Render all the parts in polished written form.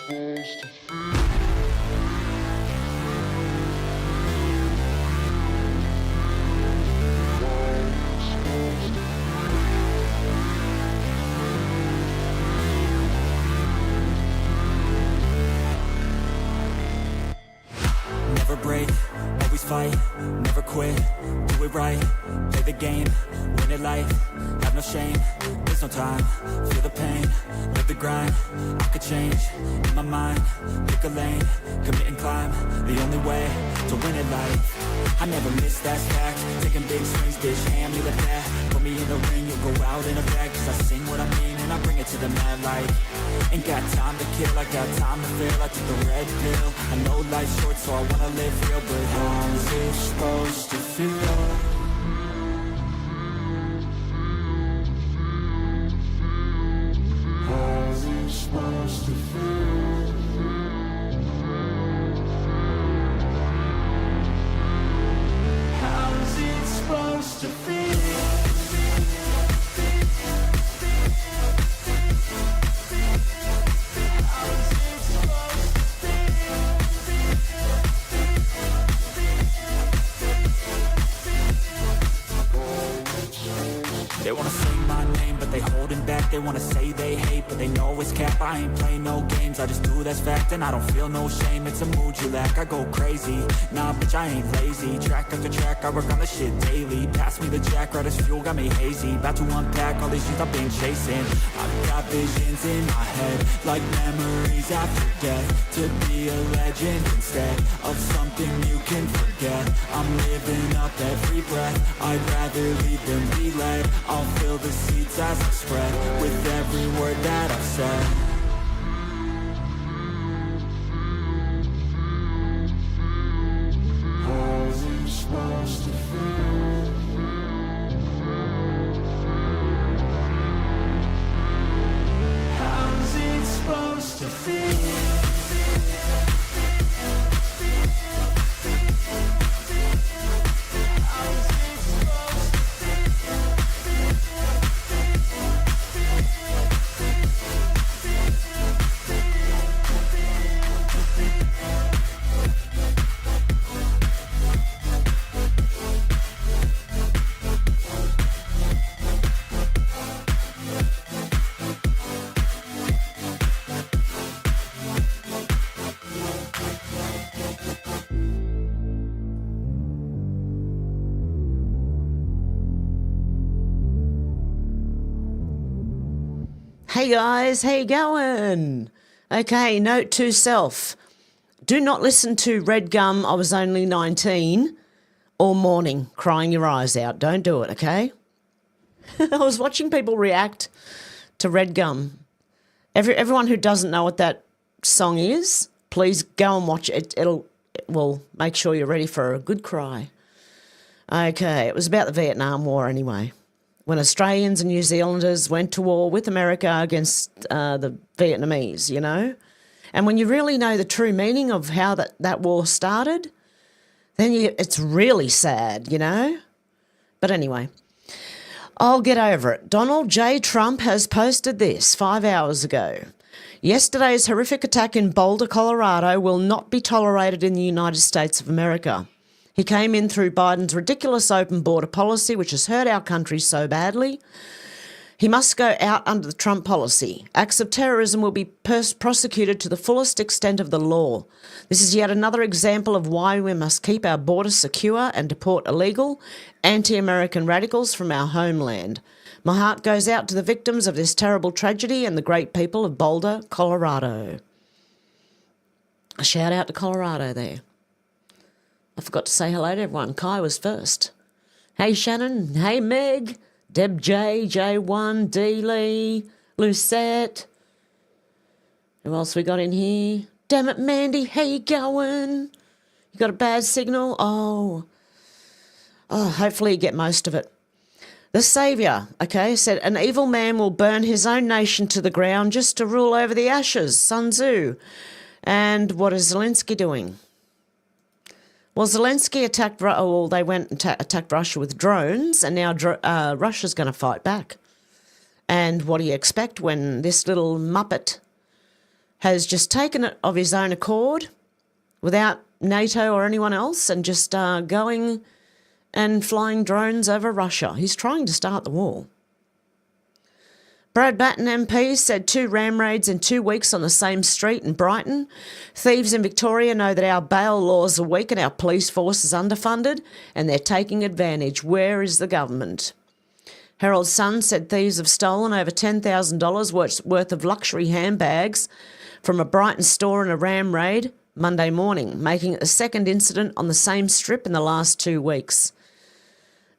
Never break, always fight, never quit, do it right, play the game, win it life, have no shame, there's no time, feel the pain, live the grind, I could change, in my mind, pick a lane, commit and climb, the only way to win it life, I never miss, that's fact, taking big swings, bitch, hand me the bat, put me in the ring, you'll go out in a bag, cause I sing what I mean and I bring it to the mad light, ain't got time to kill, I got time to feel, I took the red pill, I know life's short so I wanna live real, but how's it supposed to feel? How's it supposed to feel? How's it supposed to feel? They wanna say my name, but they holding back. They wanna say they hate, but they know it's cap. I ain't play no games, I just do that's fact. And I don't feel no shame, it's a mood you lack. I go crazy, nah bitch I ain't lazy. Track after track, I work on the shit daily. Pass me the jack, right as fuel, got me hazy. About to unpack all these things I've been chasing. I've got visions in my head, like memories after death. To be a legend instead of something you can forget. I'm living up every breath, I'd rather lead than be led. I'll fill the seats as I spread with every word that I've said. How's it supposed to feel? How's it supposed to feel? Hey guys, how you going? Okay, note to self. Do not listen to Red Gum, I Was Only 19, or Morning, Crying Your Eyes Out. Don't do it, okay? I was watching people react to Red Gum. Everyone who doesn't know what that song is, please go and watch it. It will make sure you're ready for a good cry. Okay, it was about the Vietnam War anyway, when Australians and New Zealanders went to war with America against the Vietnamese, you know. And when you really know the true meaning of how that war started, then it's really sad, you know. But anyway, I'll get over it. Donald J. Trump has posted this 5 hours ago. Yesterday's horrific attack in Boulder, Colorado will not be tolerated in the United States of America. He came in through Biden's ridiculous open border policy, which has hurt our country so badly. He must go out under the Trump policy. Acts of terrorism will be prosecuted to the fullest extent of the law. This is yet another example of why we must keep our borders secure and deport illegal, anti-American radicals from our homeland. My heart goes out to the victims of this terrible tragedy and the great people of Boulder, Colorado. A shout out to Colorado there. I forgot to say hello to everyone. Kai was first. Hey, Shannon. Hey, Meg. Deb J, J1, D Lee, Lucette. Who else we got in here? Damn it, Mandy. How you going? You got a bad signal? Oh, hopefully you get most of it. The Saviour, okay, said, an evil man will burn his own nation to the ground just to rule over the ashes. Sun Tzu. And what is Zelensky doing? Well, Zelensky they went and attacked Russia with drones, and now Russia's going to fight back. And what do you expect when this little muppet has just taken it of his own accord without NATO or anyone else and just going and flying drones over Russia. He's trying to start the war. Brad Batten MP said 2 ram raids in 2 weeks on the same street in Brighton. Thieves in Victoria know that our bail laws are weak and our police force is underfunded and they're taking advantage. Where is the government? Herald Sun said thieves have stolen over $10,000 worth of luxury handbags from a Brighton store in a ram raid Monday morning, making it the second incident on the same strip in the last 2 weeks.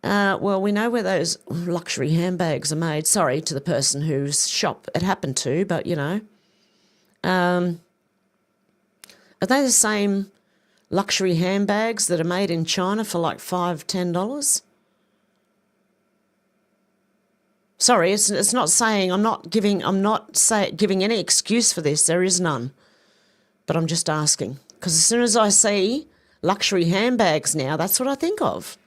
Well, we know where those luxury handbags are made. Sorry to the person whose shop it happened to, but, you know. Are they the same luxury handbags that are made in China for like $5, $10? Sorry, it's not saying I'm not giving any excuse for this. There is none. But I'm just asking. Because as soon as I see luxury handbags now, that's what I think of.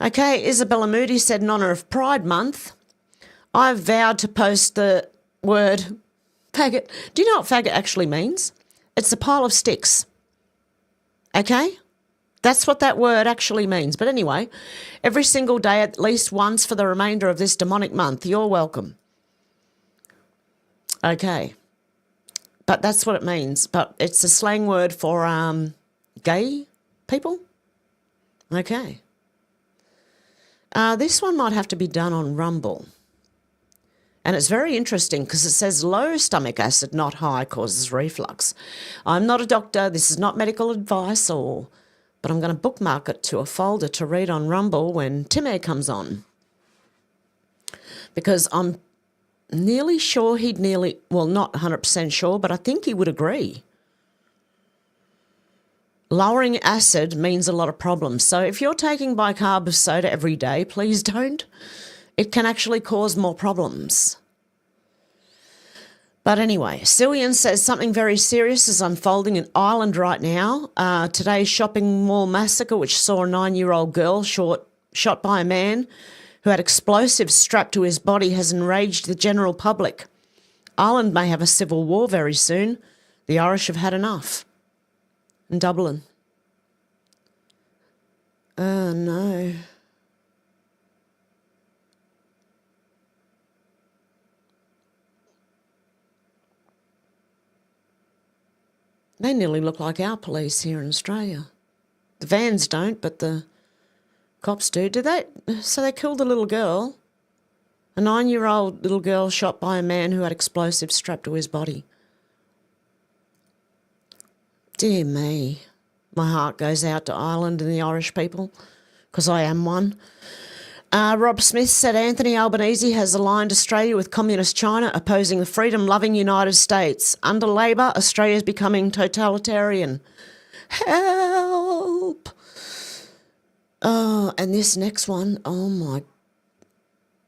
Okay, Isabella Moody said in honour of Pride Month, I've vowed to post the word faggot. Do you know what faggot actually means? It's a pile of sticks. Okay? That's what that word actually means. But anyway, every single day at least once for the remainder of this demonic month. You're welcome. Okay. But that's what it means. But it's a slang word for gay people. Okay. This one might have to be done on Rumble. And it's very interesting because it says low stomach acid, not high, causes reflux. I'm not a doctor. This is not medical advice, but I'm going to bookmark it to a folder to read on Rumble when Tim comes on. Because I'm nearly sure not 100% sure, but I think he would agree. Lowering acid means a lot of problems. So if you're taking bicarb soda every day, please don't. It can actually cause more problems. But anyway, Cillian says something very serious is unfolding in Ireland right now. Today's shopping mall massacre, which saw a 9-year-old girl shot by a man who had explosives strapped to his body, has enraged the general public. Ireland may have a civil war very soon. The Irish have had enough. In Dublin. Oh, no. They nearly look like our police here in Australia. The vans don't, but the cops do. So they killed a little girl, a 9-year-old little girl shot by a man who had explosives strapped to his body. Dear me, my heart goes out to Ireland and the Irish people, because I am one. Rob Smith said Anthony Albanese has aligned Australia with communist China, opposing the freedom-loving United States. Under Labor, Australia is becoming totalitarian. Help! Oh, and this next one, oh my...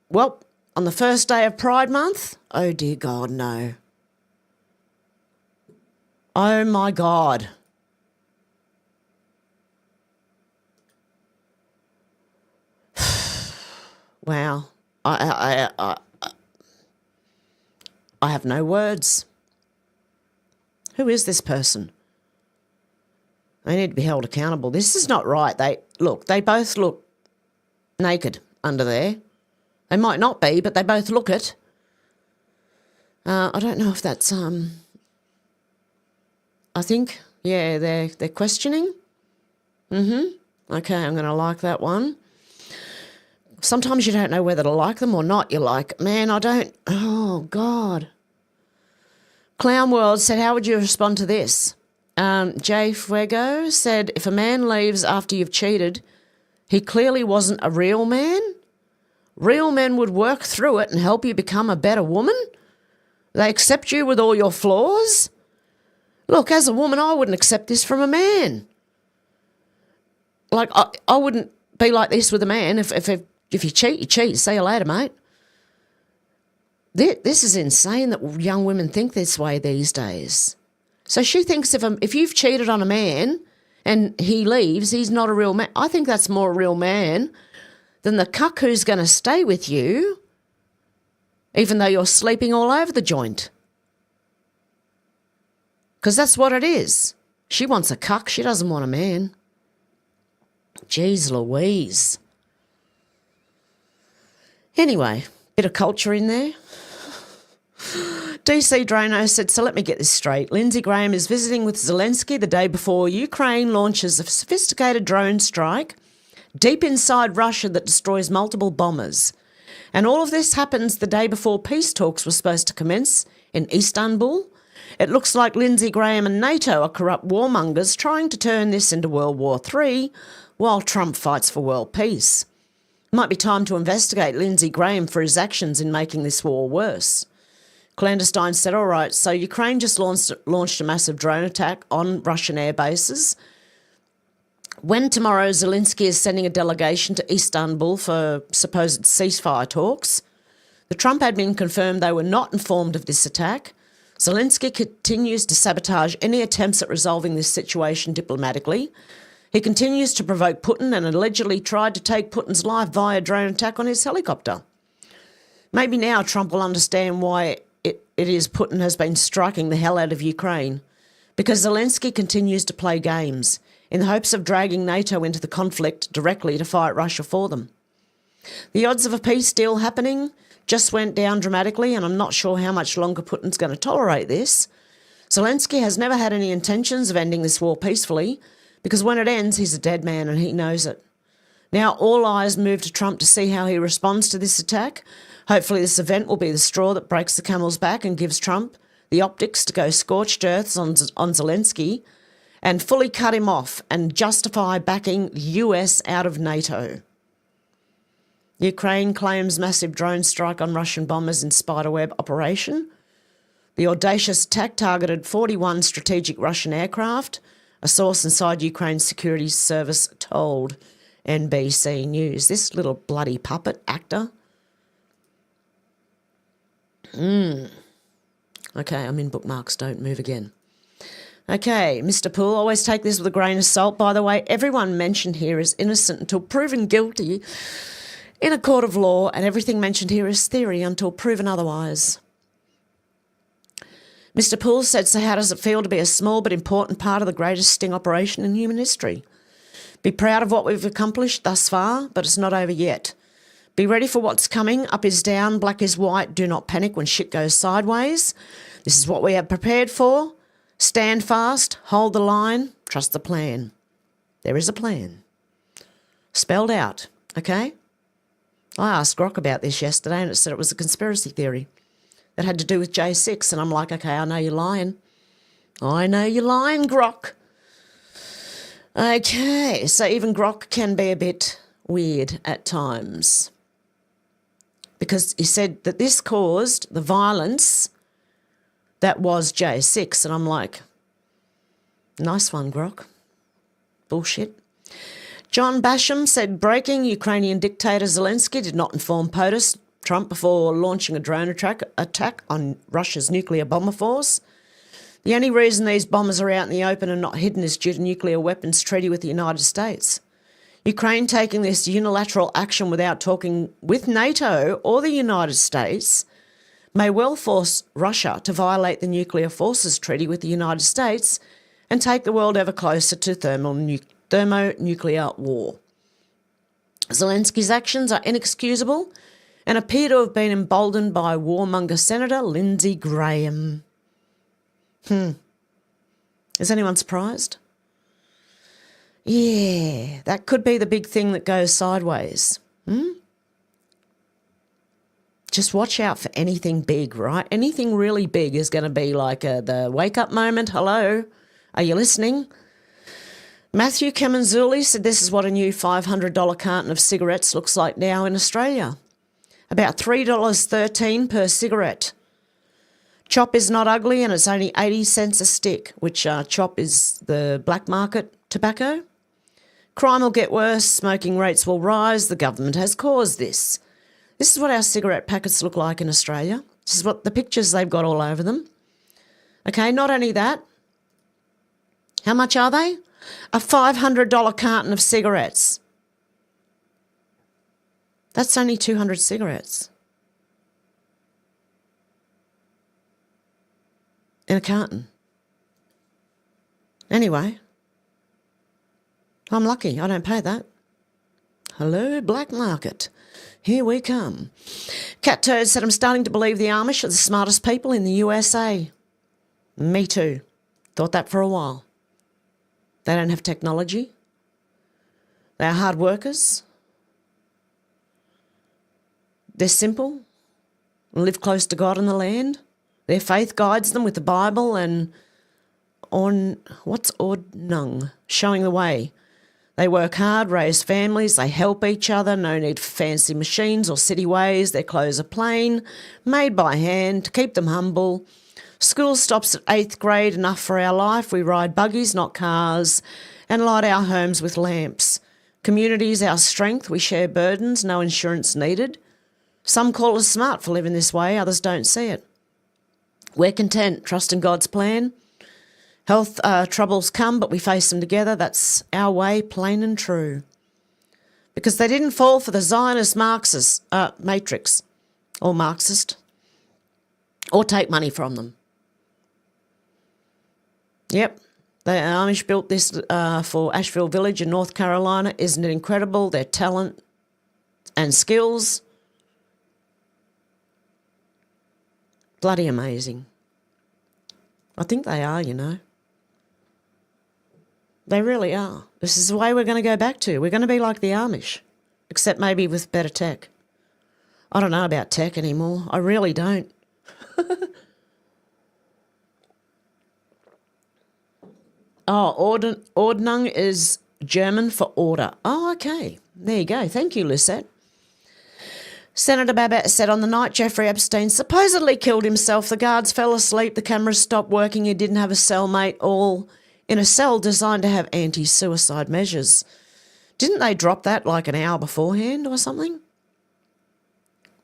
Well, on the first day of Pride Month, oh dear God, no. Oh, my God. Wow. I have no words. Who is this person? They need to be held accountable. This is not right. They both look naked under there. They might not be, but they both look it. I don't know if that's... I think, yeah, they're questioning. Okay, I'm going to like that one. Sometimes you don't know whether to like them or not. You're like, man, I don't... Oh, God. Clown World said, how would you respond to this? Jay Fuego said, if a man leaves after you've cheated, he clearly wasn't a real man. Real men would work through it and help you become a better woman. They accept you with all your flaws. Look, as a woman, I wouldn't accept this from a man. Like, I wouldn't be like this with a man. If you cheat, you cheat. See you later, mate. This is insane that young women think this way these days. So she thinks if you've cheated on a man and he leaves, he's not a real man. I think that's more a real man than the cuck who's going to stay with you even though you're sleeping all over the joint. Because that's what it is. She wants a cuck. She doesn't want a man. Jeez Louise. Anyway, bit of culture in there. DC Drano said, so let me get this straight. Lindsey Graham is visiting with Zelensky the day before Ukraine launches a sophisticated drone strike deep inside Russia that destroys multiple bombers. And all of this happens the day before peace talks were supposed to commence in Istanbul. It looks like Lindsey Graham and NATO are corrupt warmongers trying to turn this into World War III while Trump fights for world peace. Might be time to investigate Lindsey Graham for his actions in making this war worse. Clandestine said, all right, so Ukraine just launched a massive drone attack on Russian air bases. When tomorrow Zelensky is sending a delegation to Istanbul for supposed ceasefire talks, the Trump admin confirmed they were not informed of this attack. Zelensky continues to sabotage any attempts at resolving this situation diplomatically. He continues to provoke Putin and allegedly tried to take Putin's life via drone attack on his helicopter. Maybe now Trump will understand why it is Putin has been striking the hell out of Ukraine, because Zelensky continues to play games in the hopes of dragging NATO into the conflict directly to fight Russia for them. The odds of a peace deal happening just went down dramatically, and I'm not sure how much longer Putin's going to tolerate this. Zelensky has never had any intentions of ending this war peacefully, because when it ends, he's a dead man and he knows it. Now all eyes move to Trump to see how he responds to this attack. Hopefully this event will be the straw that breaks the camel's back and gives Trump the optics to go scorched earths on Zelensky and fully cut him off and justify backing the US out of NATO. Ukraine claims massive drone strike on Russian bombers in spiderweb operation. The audacious attack targeted 41 strategic Russian aircraft, a source inside Ukraine's security service told NBC News. This little bloody puppet actor. Okay, I'm in bookmarks. Don't move again. Okay, Mr. Poole, always take this with a grain of salt. By the way, everyone mentioned here is innocent until proven guilty in a court of law, and everything mentioned here is theory until proven otherwise. Mr. Poole said, so how does it feel to be a small but important part of the greatest sting operation in human history? Be proud of what we've accomplished thus far, but it's not over yet. Be ready for what's coming. Up is down, black is white. Do not panic when shit goes sideways. This is what we have prepared for. Stand fast, hold the line, trust the plan. There is a plan. Spelled out, okay? I asked Grok about this yesterday and it said it was a conspiracy theory that had to do with J6, and I'm like, okay, I know you're lying. I know you're lying, Grok. Okay, so even Grok can be a bit weird at times, because he said that this caused the violence that was J6, and I'm like, nice one, Grok. Bullshit. John Basham said, breaking, Ukrainian dictator Zelensky did not inform POTUS Trump before launching a drone attack on Russia's nuclear bomber force. The only reason these bombers are out in the open and not hidden is due to nuclear weapons treaty with the United States. Ukraine taking this unilateral action without talking with NATO or the United States may well force Russia to violate the Nuclear Forces Treaty with the United States and take the world ever closer to thermonuclear war. Zelensky's actions are inexcusable and appear to have been emboldened by warmonger Senator Lindsey Graham. Is anyone surprised? Yeah, that could be the big thing that goes sideways. Just watch out for anything big, right? Anything really big is going to be like the wake-up moment. Hello, are you listening? Matthew Kemanzuli said this is what a new $500 carton of cigarettes looks like now in Australia. About $3.13 per cigarette. Chop is not ugly and it's only 80 cents a stick, which chop is the black market tobacco. Crime will get worse, smoking rates will rise, the government has caused this. This is what our cigarette packets look like in Australia. This is what the pictures they've got all over them. Okay, not only that. How much are they? A $500 carton of cigarettes. That's only 200 cigarettes in a carton. Anyway, I'm lucky. I don't pay that. Hello, black market. Here we come. Cat Turd said, I'm starting to believe the Amish are the smartest people in the USA. Me too. Thought that for a while. They don't have technology. They're hard workers. They're simple. Live close to God and the land. Their faith guides them with the Bible and Ordnung, showing the way. They work hard, raise families, they help each other, no need for fancy machines or city ways. Their clothes are plain, made by hand, to keep them humble. School stops at 8th grade, enough for our life. We ride buggies, not cars, and light our homes with lamps. Community is our strength. We share burdens, no insurance needed. Some call us smart for living this way, others don't see it. We're content, trust in God's plan. Health troubles come, but we face them together. That's our way, plain and true. Because they didn't fall for the Zionist Marxist matrix, or Marxist, or take money from them. Yep, the Amish built this for Asheville Village in North Carolina. Isn't it incredible? Their talent and skills. Bloody amazing. I think they are, you know. They really are. This is the way we're going to go back to. We're going to be like the Amish, except maybe with better tech. I don't know about tech anymore. I really don't. Ordnung is German for order. Oh, okay. There you go. Thank you, Lucette. Senator Babbitt said on the night Jeffrey Epstein supposedly killed himself, the guards fell asleep, the cameras stopped working, he didn't have a cellmate, all in a cell designed to have anti-suicide measures. Didn't they drop that like an hour beforehand or something?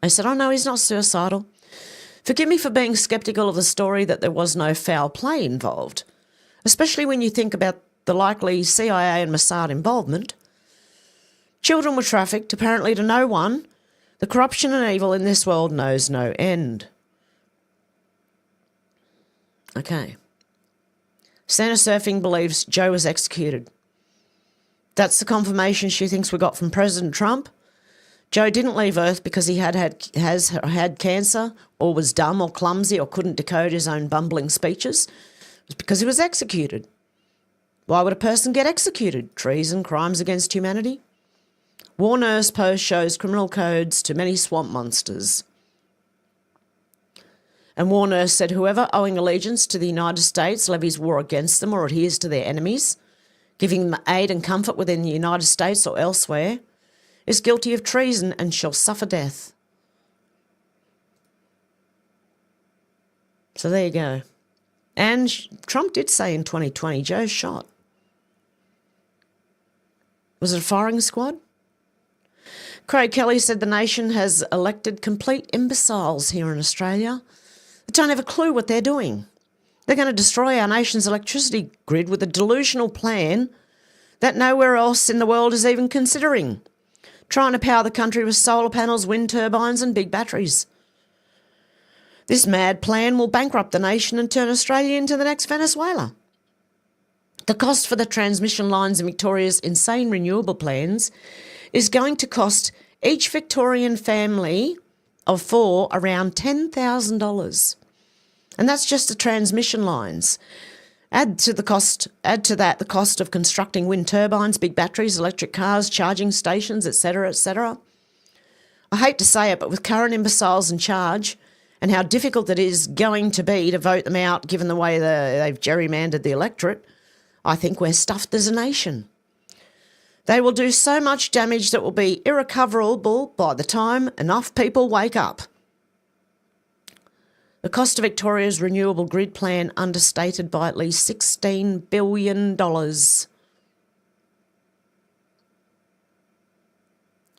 I said, oh no, he's not suicidal. Forgive me for being sceptical of the story that there was no foul play involved, especially when you think about the likely CIA and Mossad involvement. Children were trafficked, apparently to no one. The corruption and evil in this world knows no end. Okay. Santa Surfing believes Joe was executed. That's the confirmation she thinks we got from President Trump. Joe didn't leave Earth because he has had cancer or was dumb or clumsy or couldn't decode his own bumbling speeches. It was because he was executed. Why would a person get executed? Treason, crimes against humanity? War Nurse post shows criminal codes to many swamp monsters. And War Nurse said whoever owing allegiance to the United States levies war against them or adheres to their enemies, giving them aid and comfort within the United States or elsewhere, is guilty of treason and shall suffer death. So there you go. And Trump did say in 2020, Joe's shot. Was it a firing squad? Craig Kelly said the nation has elected complete imbeciles here in Australia that don't have a clue what they're doing. They're going to destroy our nation's electricity grid with a delusional plan that nowhere else in the world is even considering, trying to power the country with solar panels, wind turbines and big batteries. This mad plan will bankrupt the nation and turn Australia into the next Venezuela. The cost for the transmission lines in Victoria's insane renewable plans is going to cost each Victorian family of 4 around $10,000. And that's just the transmission lines. Add to that the cost of constructing wind turbines, big batteries, electric cars, charging stations, etc., etc. I hate to say it, but with current imbeciles in charge and how difficult it is going to be to vote them out given the way they've gerrymandered the electorate, I think we're stuffed as a nation. They will do so much damage that will be irrecoverable by the time enough people wake up. The cost of Victoria's renewable grid plan understated by at least $16 billion.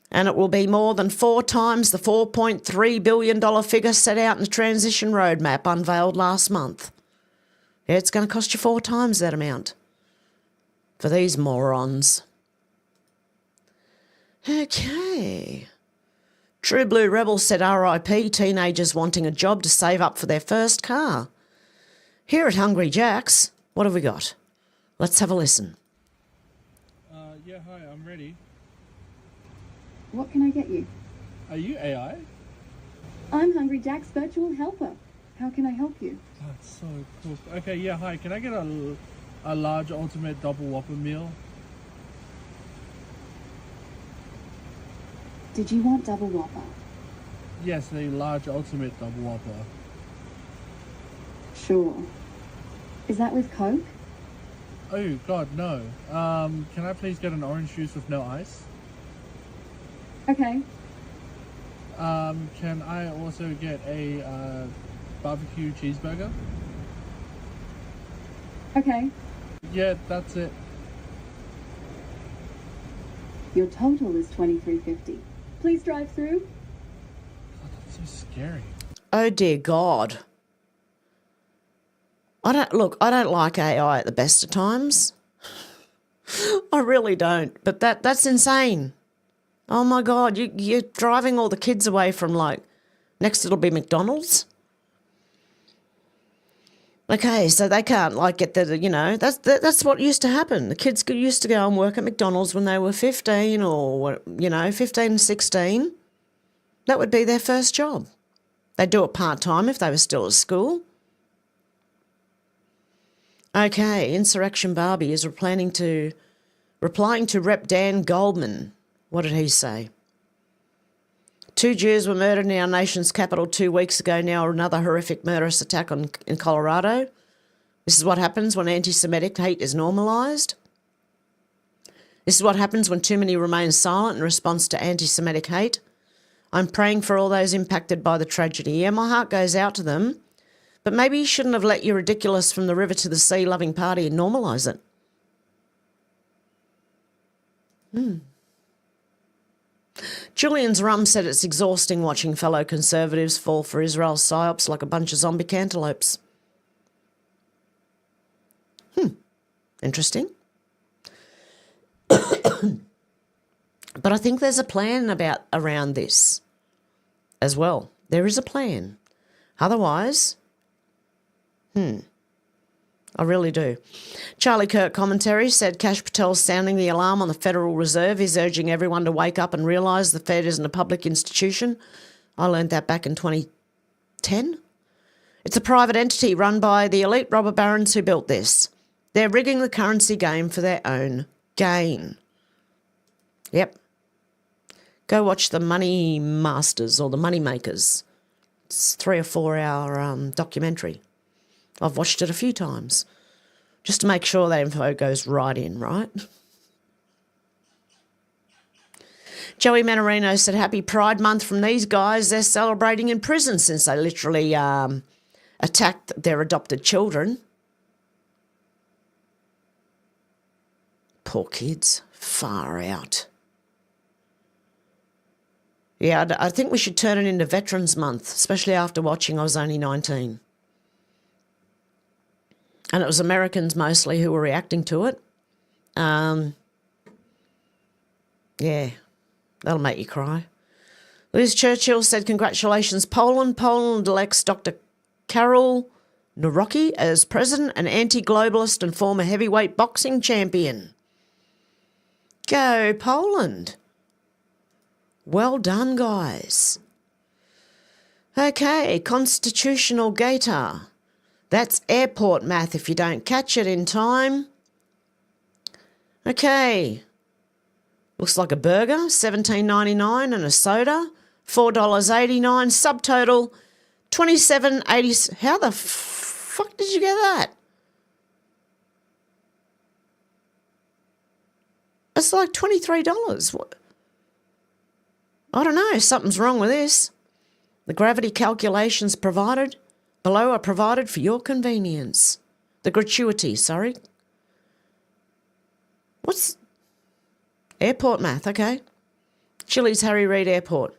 And it will be more than 4 times the $4.3 billion figure set out in the transition roadmap unveiled last month. Yeah, it's going to cost you 4 times that amount for these morons. Okay. True Blue Rebel said RIP, teenagers wanting a job to save up for their first car. Here at Hungry Jack's, what have we got? Let's have a listen. Yeah, hi, I'm ready. What can I get you? Are you AI? I'm Hungry Jack's virtual helper. How can I help you? That's so cool. Okay, yeah, hi, can I get a large ultimate double whopper meal? Did you want double whopper? Yes, a large ultimate double whopper. Sure. Is that with Coke? Oh god, no. Can I please get an orange juice with no ice? Okay. Can I also get a barbecue cheeseburger? Okay. Yeah, that's it. Your total is $23.50. Please drive through. God, that's so scary. Oh dear God. I don't like AI at the best of times. I really don't. But that's insane. Oh my God, you're driving all the kids away from, like, next it'll be McDonald's. Okay, so they can't, like, get the, you know, that's what used to happen. The kids used to go and work at McDonald's when they were 15 or, you know, 15 and 16. That would be their first job. They'd do it part-time if they were still at school. Okay, Insurrection Barbie is replying to Rep Dan Goldman. What did he say? 2 Jews were murdered in our nation's capital 2 weeks ago. Now another horrific murderous attack in Colorado. This is what happens when anti-Semitic hate is normalised. This is what happens when too many remain silent in response to anti-Semitic hate. I'm praying for all those impacted by the tragedy. Yeah, my heart goes out to them. But maybe you shouldn't have let your ridiculous from the river to the sea loving party and normalise it. Julian's rum said it's exhausting watching fellow Conservatives fall for Israel's psyops like a bunch of zombie cantaloupes. Interesting. But I think there's a plan around this as well. There is a plan. Otherwise, I really do. Charlie Kirk commentary said Kash Patel's sounding the alarm on the Federal Reserve. He's urging everyone to wake up and realise the Fed isn't a public institution. I learned that back in 2010. It's a private entity run by the elite robber barons who built this. They're rigging the currency game for their own gain. Yep. Go watch the Money Masters or the Money Makers. It's 3 or 4 hour documentary. I've watched it a few times just to make sure that info goes right in, right? Joey Manarino said, happy Pride Month from these guys. They're celebrating in prison since they literally attacked their adopted children. Poor kids. Far out. Yeah, I think we should turn it into Veterans Month, especially after watching I Was Only 19. And it was Americans mostly who were reacting to it. Yeah, that'll make you cry. Liz Churchill said, congratulations, Poland. Poland elects Dr. Karol Nawrocki as president, an anti-globalist and former heavyweight boxing champion. Go Poland. Well done, guys. Okay, constitutional gator. That's airport math if you don't catch it in time. Okay. Looks like a burger, $17.99, and a soda, $4.89. Subtotal, $27.80. How the fuck did you get that? It's like $23. What? I don't know. Something's wrong with this. The gravity calculations provided below are provided for your convenience. The gratuity, sorry. What's airport math? Okay. Chili's Harry Reid Airport.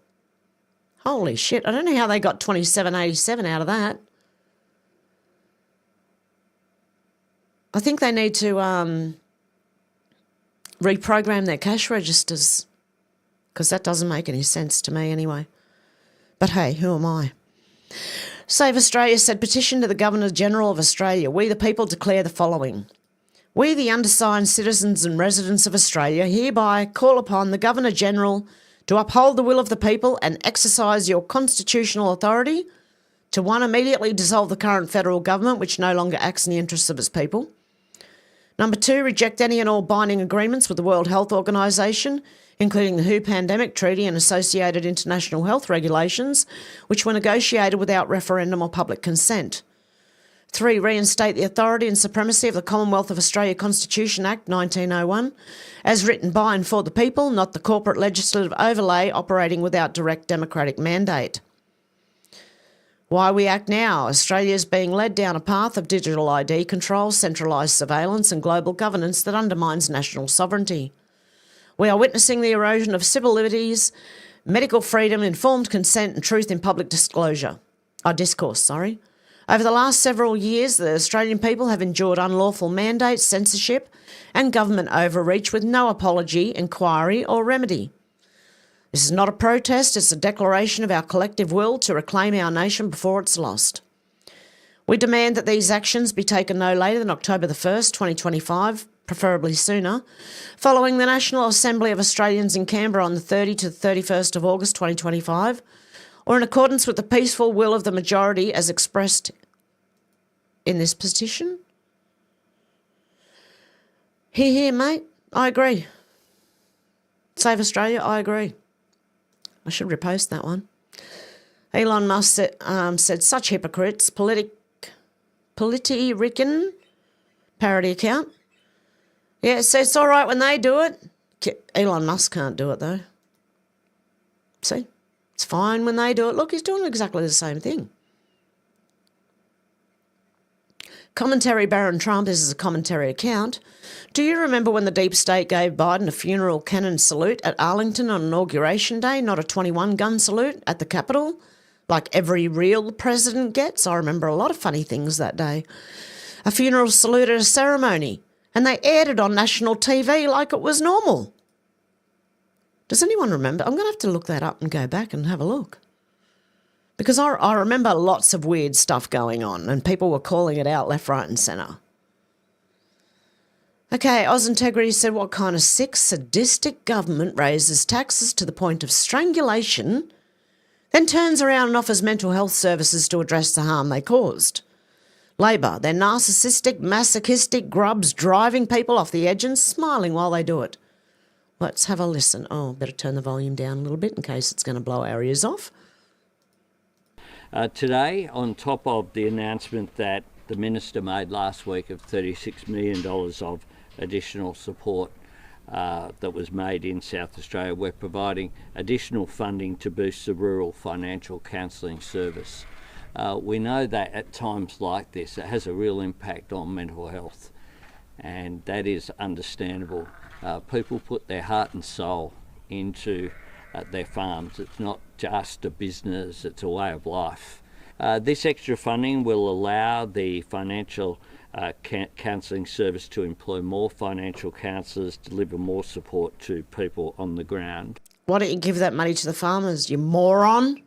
Holy shit. I don't know how they got $27.87 out of that. I think they need to reprogram their cash registers, because that doesn't make any sense to me anyway. But hey, who am I? Save Australia said, petition to the Governor-General of Australia. We the people declare the following. We, the undersigned citizens and residents of Australia, hereby call upon the Governor-General to uphold the will of the people and exercise your constitutional authority to 1, immediately dissolve the current federal government, which no longer acts in the interests of its people. Number 2, reject any and all binding agreements with the World Health Organisation, including the WHO Pandemic Treaty and associated international health regulations, which were negotiated without referendum or public consent. 3, reinstate the authority and supremacy of the Commonwealth of Australia Constitution Act 1901, as written by and for the people, not the corporate legislative overlay operating without direct democratic mandate. Why we act now. Australia is being led down a path of digital ID control, centralised surveillance and global governance that undermines national sovereignty. We are witnessing the erosion of civil liberties, medical freedom, informed consent and truth in public discourse. Over the last several years, the Australian people have endured unlawful mandates, censorship and government overreach with no apology, inquiry or remedy. This is not a protest, it's a declaration of our collective will to reclaim our nation before it's lost. We demand that these actions be taken no later than October the 1st, 2025, preferably sooner, following the National Assembly of Australians in Canberra on the 30 to the 31st of August 2025, or in accordance with the peaceful will of the majority as expressed in this petition. Hear, hear, mate. I agree. Save Australia, I agree. I should repost that one. Elon Musk said such hypocrites, Politirican parody account. Yeah, so it's all right when they do it. Elon Musk can't do it though. See? It's fine when they do it. Look, he's doing exactly the same thing. Commentary Baron Trump, this is a commentary account. Do you remember when the deep state gave Biden a funeral cannon salute at Arlington on Inauguration Day, not a 21-gun salute at the Capitol, like every real president gets? I remember a lot of funny things that day. A funeral salute at a ceremony, and they aired it on national TV like it was normal. Does anyone remember? I'm going to have to look that up and go back and have a look. Because I remember lots of weird stuff going on and people were calling it out left, right and centre. Okay, Oz Integrity said, what kind of sick, sadistic government raises taxes to the point of strangulation, then turns around and offers mental health services to address the harm they caused? Labor, they're narcissistic, masochistic grubs driving people off the edge and smiling while they do it. Let's have a listen. Oh, better turn the volume down a little bit in case it's going to blow our ears off. Today, on top of the announcement that the Minister made last week of $36 million of additional support that was made in South Australia, we're providing additional funding to boost the rural financial counselling service. We know that at times like this, it has a real impact on mental health, and that is understandable. People put their heart and soul into their farms. It's not just a business, it's a way of life. This extra funding will allow the financial counselling service to employ more financial counsellors, deliver more support to people on the ground. Why don't you give that money to the farmers, you moron?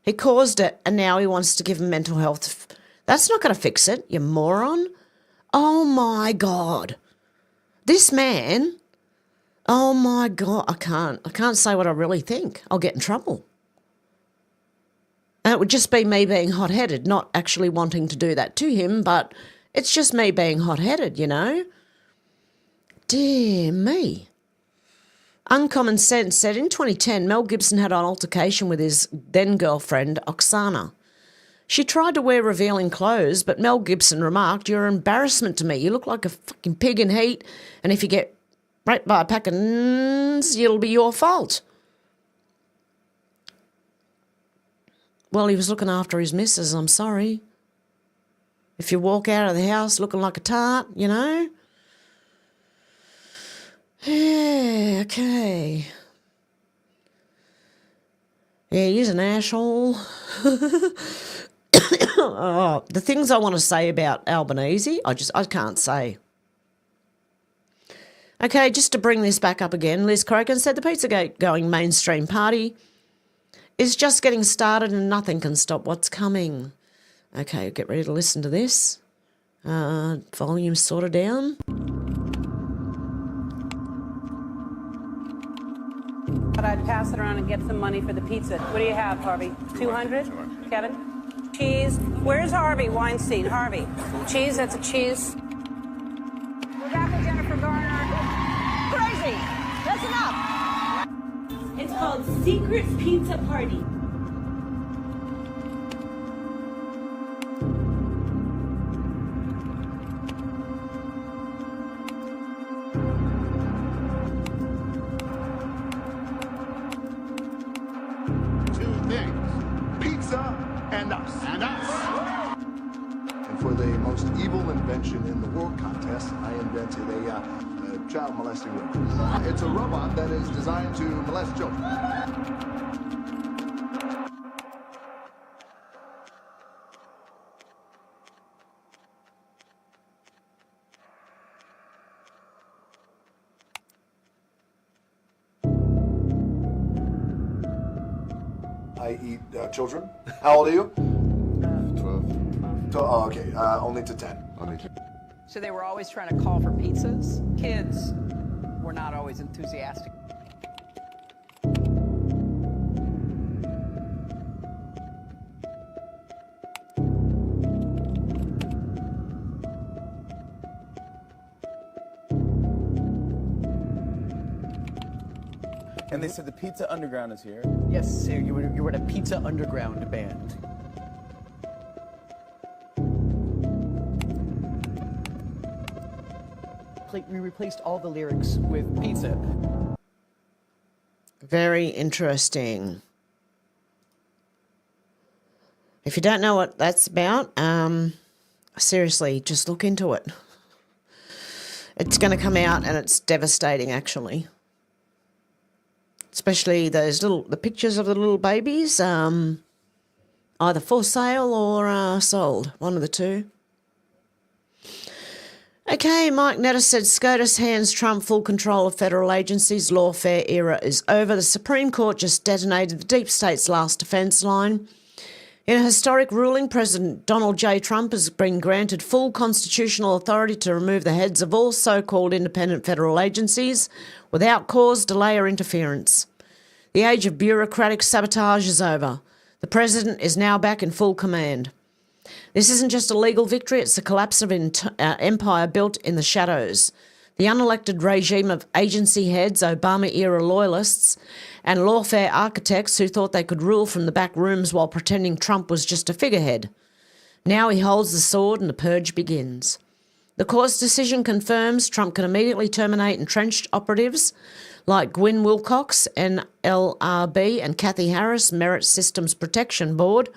He caused it and now he wants to give them mental health. That's not going to fix it, you moron. Oh my God. This man, oh my God, I can't say what I really think. I'll get in trouble. And it would just be me being hot-headed, not actually wanting to do that to him, but it's just me being hot-headed, you know? Dear me. Uncommon Sense said in 2010, Mel Gibson had an altercation with his then-girlfriend, Oksana. She tried to wear revealing clothes, but Mel Gibson remarked, "You're an embarrassment to me. You look like a fucking pig in heat, and if you get raped by a pack of nns, it'll be your fault." Well, he was looking after his missus, I'm sorry. If you walk out of the house looking like a tart, you know. Yeah, okay. Yeah, he's an asshole. Oh, the things I want to say about Albanese, I can't say. Okay, just to bring this back up again, Liz Crogan said the Pizzagate going mainstream party is just getting started and nothing can stop what's coming. Okay, get ready to listen to this. Volume sort of down. But I'd pass it around and get some money for the pizza. What do you have, Harvey? 200? Kevin? Cheese? Where's Harvey Weinstein? Harvey? Cheese? That's a cheese. We're back with Jennifer Garner. Crazy! That's enough! It's called Secret Pizza Party. And us. And us. And for the most evil invention in the world contest, I invented a child molesting robot. It's a robot that is designed to molest children. I eat children. How old are you? 12. Oh, okay. Only to 10. Only to. So they were always trying to call for pizzas. Kids were not always enthusiastic. And they said the Pizza Underground is here. Yes, so you were in a Pizza Underground band. We replaced all the lyrics with pizza. Very interesting. If you don't know what that's about, seriously, just look into it. It's going to come out and it's devastating, actually. Especially the pictures of the little babies, either for sale or sold, one of the two. Okay, Mike Netter said SCOTUS hands Trump full control of federal agencies. Lawfare era is over. The Supreme Court just detonated the deep state's last defence line. In a historic ruling, President Donald J. Trump has been granted full constitutional authority to remove the heads of all so-called independent federal agencies without cause, delay or interference. The age of bureaucratic sabotage is over. The president is now back in full command. This isn't just a legal victory, it's the collapse of an empire built in the shadows. The unelected regime of agency heads, Obama-era loyalists, and lawfare architects who thought they could rule from the back rooms while pretending Trump was just a figurehead. Now he holds the sword and the purge begins. The court's decision confirms Trump can immediately terminate entrenched operatives like Gwyn Wilcox, LBRY, and Kathy Harris, Merit Systems Protection Board,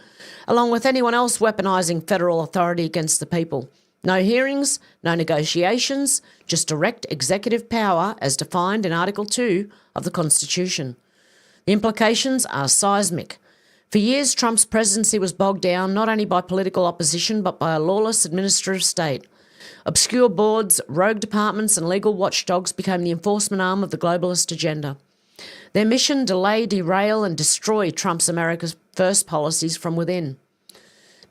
along with anyone else weaponising federal authority against the people. No hearings, no negotiations, just direct executive power as defined in Article 2 of the Constitution. The implications are seismic. For years, Trump's presidency was bogged down not only by political opposition but by a lawless administrative state. Obscure boards, rogue departments and legal watchdogs became the enforcement arm of the globalist agenda. Their mission: delay, derail and destroy Trump's America's First policies from within.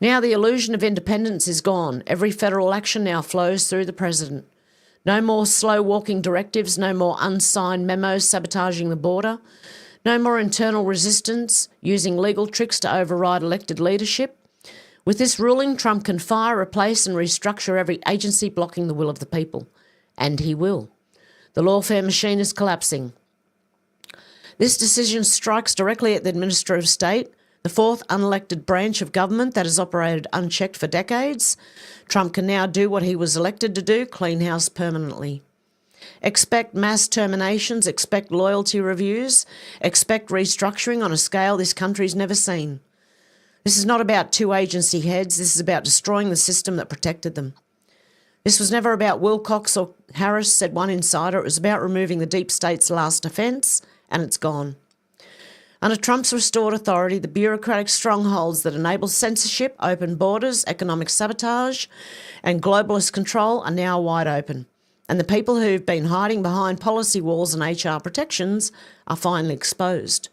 Now the illusion of independence is gone. Every federal action now flows through the president. No more slow-walking directives, no more unsigned memos sabotaging the border, no more internal resistance using legal tricks to override elected leadership. With this ruling, Trump can fire, replace and restructure every agency blocking the will of the people. And he will. The lawfare machine is collapsing. This decision strikes directly at the administrative state, the fourth unelected branch of government that has operated unchecked for decades. Trump can now do what he was elected to do, clean house permanently. Expect mass terminations, expect loyalty reviews, expect restructuring on a scale this country's never seen. This is not about two agency heads. This is about destroying the system that protected them. This was never about Wilcox or Harris, said one insider. It was about removing the deep state's last defence, and it's gone. Under Trump's restored authority, the bureaucratic strongholds that enable censorship, open borders, economic sabotage and globalist control are now wide open. And the people who've been hiding behind policy walls and HR protections are finally exposed.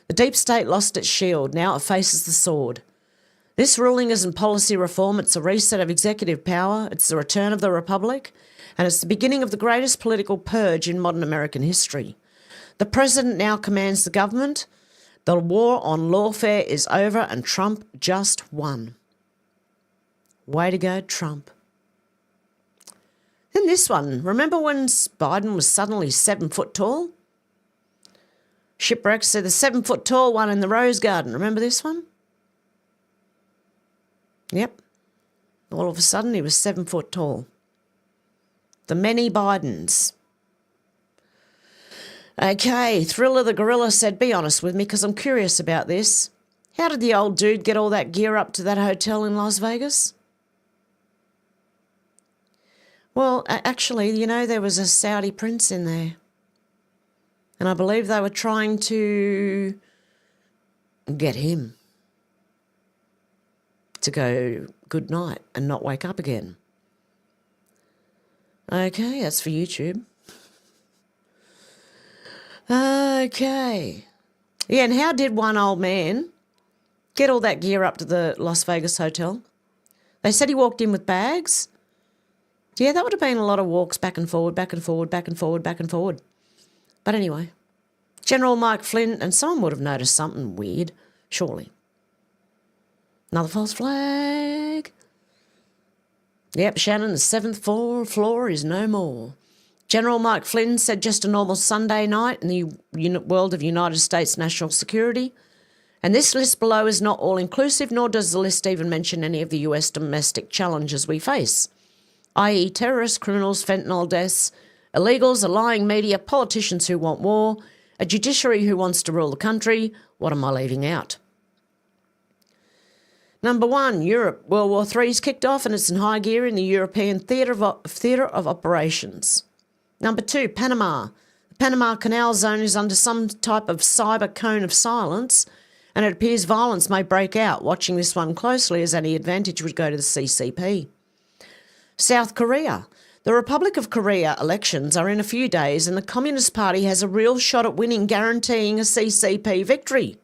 The deep state lost its shield. Now it faces the sword. This ruling isn't policy reform, it's a reset of executive power, it's the return of the Republic, and it's the beginning of the greatest political purge in modern American history. The President now commands the government. The war on lawfare is over and Trump just won. Way to go, Trump. Then this one, remember when Biden was suddenly 7 foot tall? Shipwreck said the 7 foot tall one in the Rose Garden. Remember this one? Yep. All of a sudden he was 7 foot tall. The many Bidens. Okay, Thriller the Gorilla said, be honest with me because I'm curious about this. How did the old dude get all that gear up to that hotel in Las Vegas? Well, actually, you know, there was a Saudi prince in there. And I believe they were trying to get him to go good night and not wake up again. Okay, that's for YouTube. Okay. Yeah, and how did one old man get all that gear up to the Las Vegas hotel? They said he walked in with bags. Yeah, that would have been a lot of walks back and forward, back and forward, back and forward, back and forward. But anyway, General Mike Flynn, and someone would have noticed something weird, surely. Another false flag. Yep, Shannon, the 7th floor is no more. General Mike Flynn said just a normal Sunday night in the world of United States national security. And this list below is not all-inclusive, nor does the list even mention any of the US domestic challenges we face, i.e. terrorists, criminals, fentanyl deaths, illegals, a lying media, politicians who want war, a judiciary who wants to rule the country. What am I leaving out? Number 1, Europe. World War III's kicked off and it's in high gear in the European theatre of operations. Number 2, Panama. The Panama Canal Zone is under some type of cyber cone of silence, and it appears violence may break out. Watching this one closely as any advantage would go to the CCP. South Korea. The Republic of Korea elections are in a few days and the Communist Party has a real shot at winning, guaranteeing a CCP victory.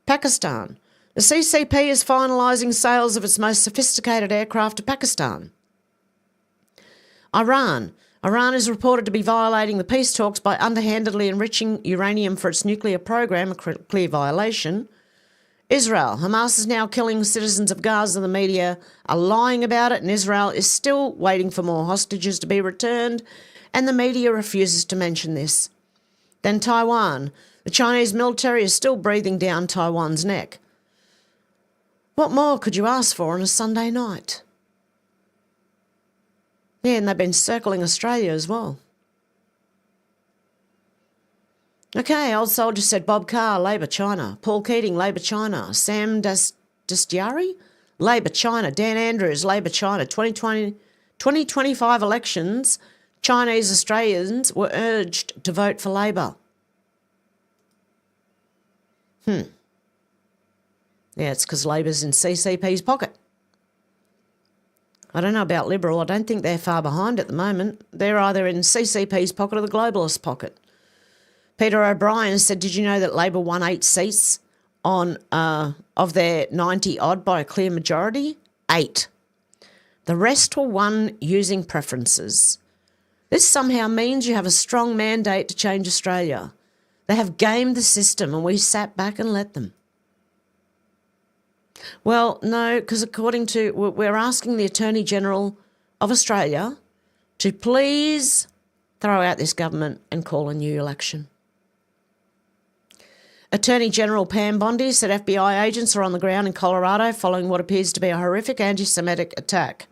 Pakistan. The CCP is finalising sales of its most sophisticated aircraft to Pakistan. Iran. Iran is reported to be violating the peace talks by underhandedly enriching uranium for its nuclear program, a clear violation. Israel. Hamas is now killing citizens of Gaza. The media are lying about it, and Israel is still waiting for more hostages to be returned, and the media refuses to mention this. Then Taiwan. The Chinese military is still breathing down Taiwan's neck. What more could you ask for on a Sunday night? Yeah, and they've been circling Australia as well. Okay, Old Soldier said Bob Carr, Labor China. Paul Keating, Labor China. Sam Dastyari, Labor China. Dan Andrews, Labor China. 2025 elections, Chinese Australians were urged to vote for Labor. Yeah, it's because Labor's in CCP's pocket. I don't know about Liberal. I don't think they're far behind at the moment. They're either in CCP's pocket or the globalist pocket. Peter O'Brien said, did you know that Labor won 8 seats on of their 90-odd by a clear majority? 8. The rest were won using preferences. This somehow means you have a strong mandate to change Australia. They have gamed the system and we sat back and let them. Well, no, because according to, we're asking the Attorney General of Australia to please throw out this government and call a new election. Attorney General Pam Bondi said FBI agents are on the ground in Colorado following what appears to be a horrific anti-Semitic attack.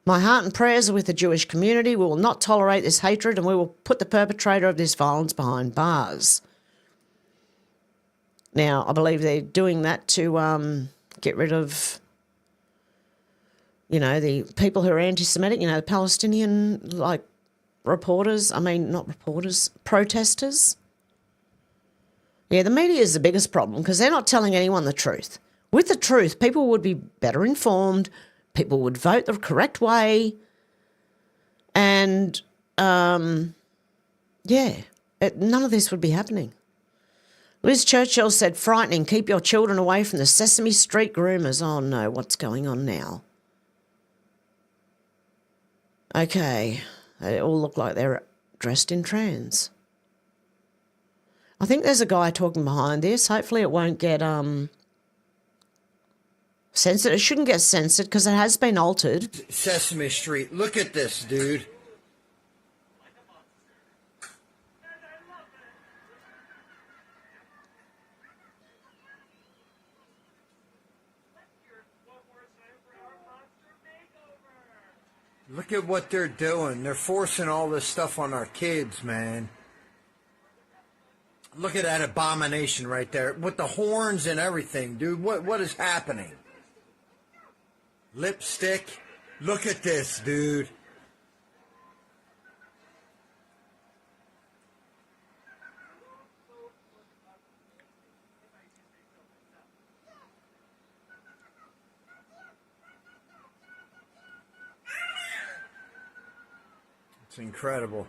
My heart and prayers are with the Jewish community. We will not tolerate this hatred and we will put the perpetrator of this violence behind bars. Now, I believe they're doing that to get rid of, you know, the people who are anti-Semitic, you know, the Palestinian, like, protesters. Yeah, the media is the biggest problem because they're not telling anyone the truth. With the truth, people would be better informed, people would vote the correct way, and, none of this would be happening. Liz Churchill said, frightening, keep your children away from the Sesame Street groomers. Oh no, what's going on now? Okay, they all look like they're dressed in trans. I think there's a guy talking behind this. Hopefully it won't get censored. It shouldn't get censored because it has been altered. Sesame Street, look at this, dude. Look at what they're doing. They're forcing all this stuff on our kids, man. Look at that abomination right there with the horns and everything, dude. What is happening? Lipstick. Look at this, dude. It's incredible.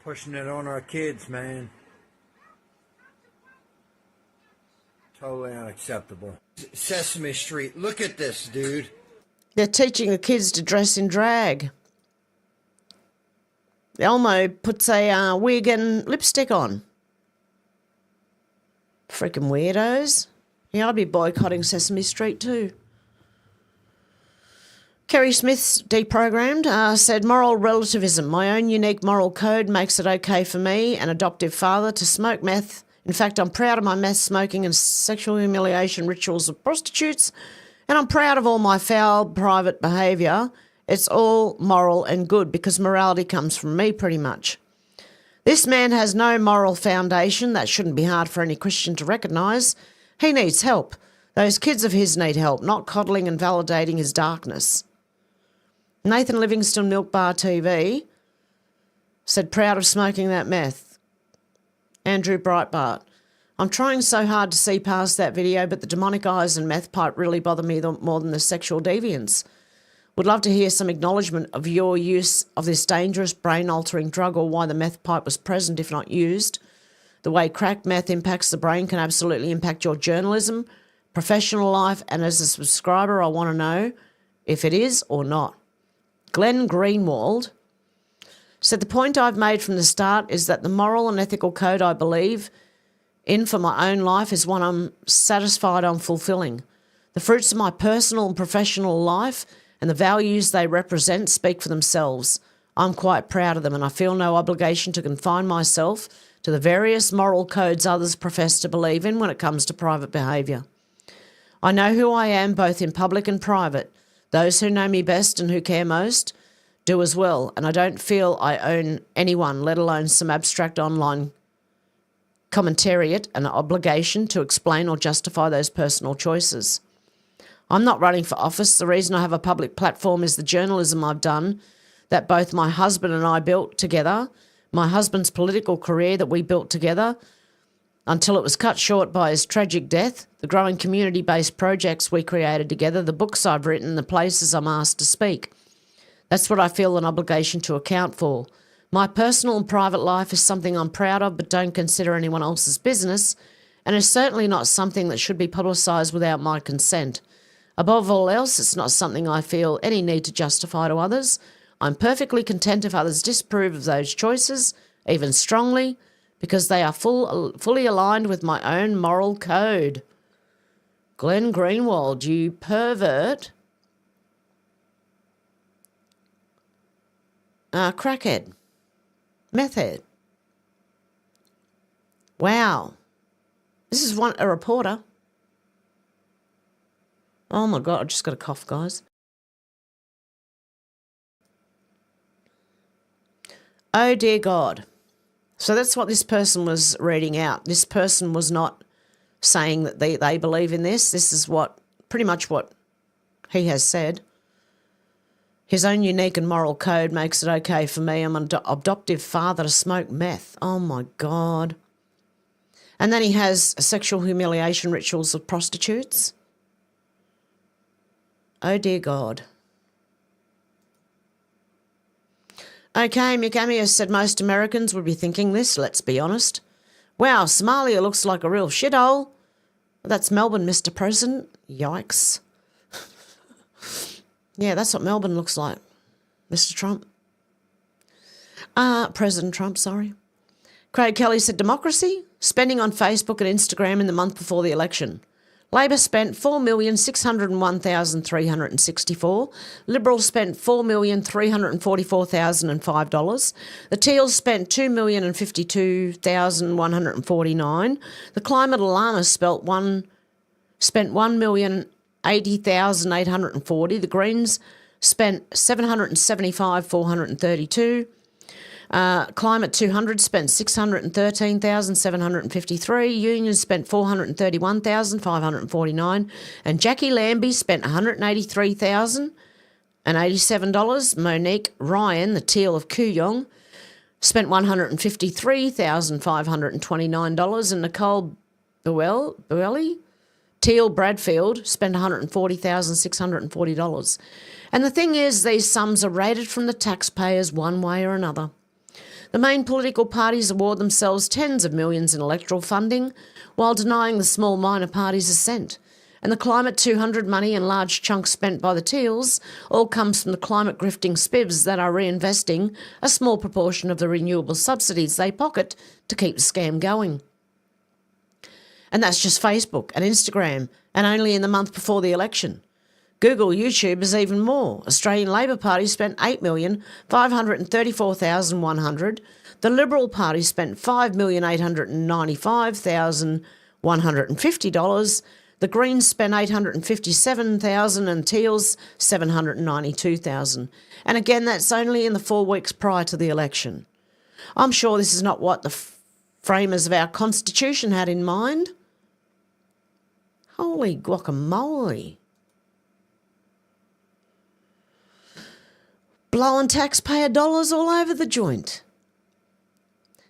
Pushing it on our kids, man. Totally unacceptable. Sesame Street, look at this, dude. They're teaching the kids to dress in drag. Elmo puts a wig and lipstick on. Freaking weirdos. Yeah, I'd be boycotting Sesame Street too. Kerry Smith's deprogrammed, said, moral relativism. My own unique moral code makes it okay for me, an adoptive father, to smoke meth. In fact, I'm proud of my meth smoking and sexual humiliation rituals of prostitutes, and I'm proud of all my foul private behaviour. It's all moral and good because morality comes from me pretty much. This man has no moral foundation. That shouldn't be hard for any Christian to recognise. He needs help. Those kids of his need help, not coddling and validating his darkness. Nathan Livingston, Milk Bar TV, said, proud of smoking that meth. Andrew Breitbart, I'm trying so hard to see past that video, but the demonic eyes and meth pipe really bother me more than the sexual deviance. Would love to hear some acknowledgement of your use of this dangerous brain-altering drug or why the meth pipe was present if not used. The way crack meth impacts the brain can absolutely impact your journalism, professional life, and as a subscriber, I want to know if it is or not. Glenn Greenwald said, the point I've made from the start is that the moral and ethical code I believe in for my own life is one I'm satisfied on fulfilling. The fruits of my personal and professional life and the values they represent speak for themselves. I'm quite proud of them and I feel no obligation to confine myself to the various moral codes others profess to believe in when it comes to private behaviour. I know who I am both in public and private. Those who know me best and who care most do as well, and I don't feel I own anyone, let alone some abstract online commentariat, an obligation to explain or justify those personal choices. I'm not running for office. The reason I have a public platform is the journalism I've done that both my husband and I built together, my husband's political career that we built together until it was cut short by his tragic death, the growing community-based projects we created together, the books I've written, the places I'm asked to speak. That's what I feel an obligation to account for. My personal and private life is something I'm proud of but don't consider anyone else's business, and is certainly not something that should be publicised without my consent. Above all else, it's not something I feel any need to justify to others. I'm perfectly content if others disapprove of those choices, even strongly, because they are fully aligned with my own moral code. Glenn Greenwald, you pervert. Crackhead. Meth head. Wow. This is a reporter. Oh my God, I just got a cough, guys. Oh dear God. So that's what this person was reading out. This person was not saying that they believe in this. This is pretty much what he has said. His own unique and moral code makes it okay for me. I'm an adoptive father to smoke meth. Oh my God. And then he has sexual humiliation rituals of prostitutes. Oh dear God. Okay, Mick Amias said most Americans would be thinking this, let's be honest. Wow, Somalia looks like a real shithole. That's Melbourne, Mr. President. Yikes. Yeah, that's what Melbourne looks like, Mr. Trump. President Trump, sorry. Craig Kelly said democracy, spending on Facebook and Instagram in the month before the election. Labor spent $4,601,364. Liberals spent $4,344,005. The Teals spent $2,052,149. The Climate Alarmists spent $1,080,840. The Greens spent $775,432. Climate 200 spent $613,753. Unions spent $431,549. And Jackie Lambie spent $183,087. Monique Ryan, the Teal of Kooyong, spent $153,529. And Nicole Buelli, Teal Bradfield, spent $140,640. And the thing is, these sums are rated from the taxpayers one way or another. The main political parties award themselves tens of millions in electoral funding while denying the small minor parties a cent. And the Climate 200 money and large chunks spent by the Teals all comes from the climate grifting spivs that are reinvesting a small proportion of the renewable subsidies they pocket to keep the scam going. And that's just Facebook and Instagram, and only in the month before the election. Google, YouTube is even more. Australian Labor Party spent $8,534,100. The Liberal Party spent $5,895,150. The Greens spent $857,000 and Teals $792,000. And again, that's only in the 4 weeks prior to the election. I'm sure this is not what the framers of our Constitution had in mind. Holy guacamole. Blowing taxpayer dollars all over the joint.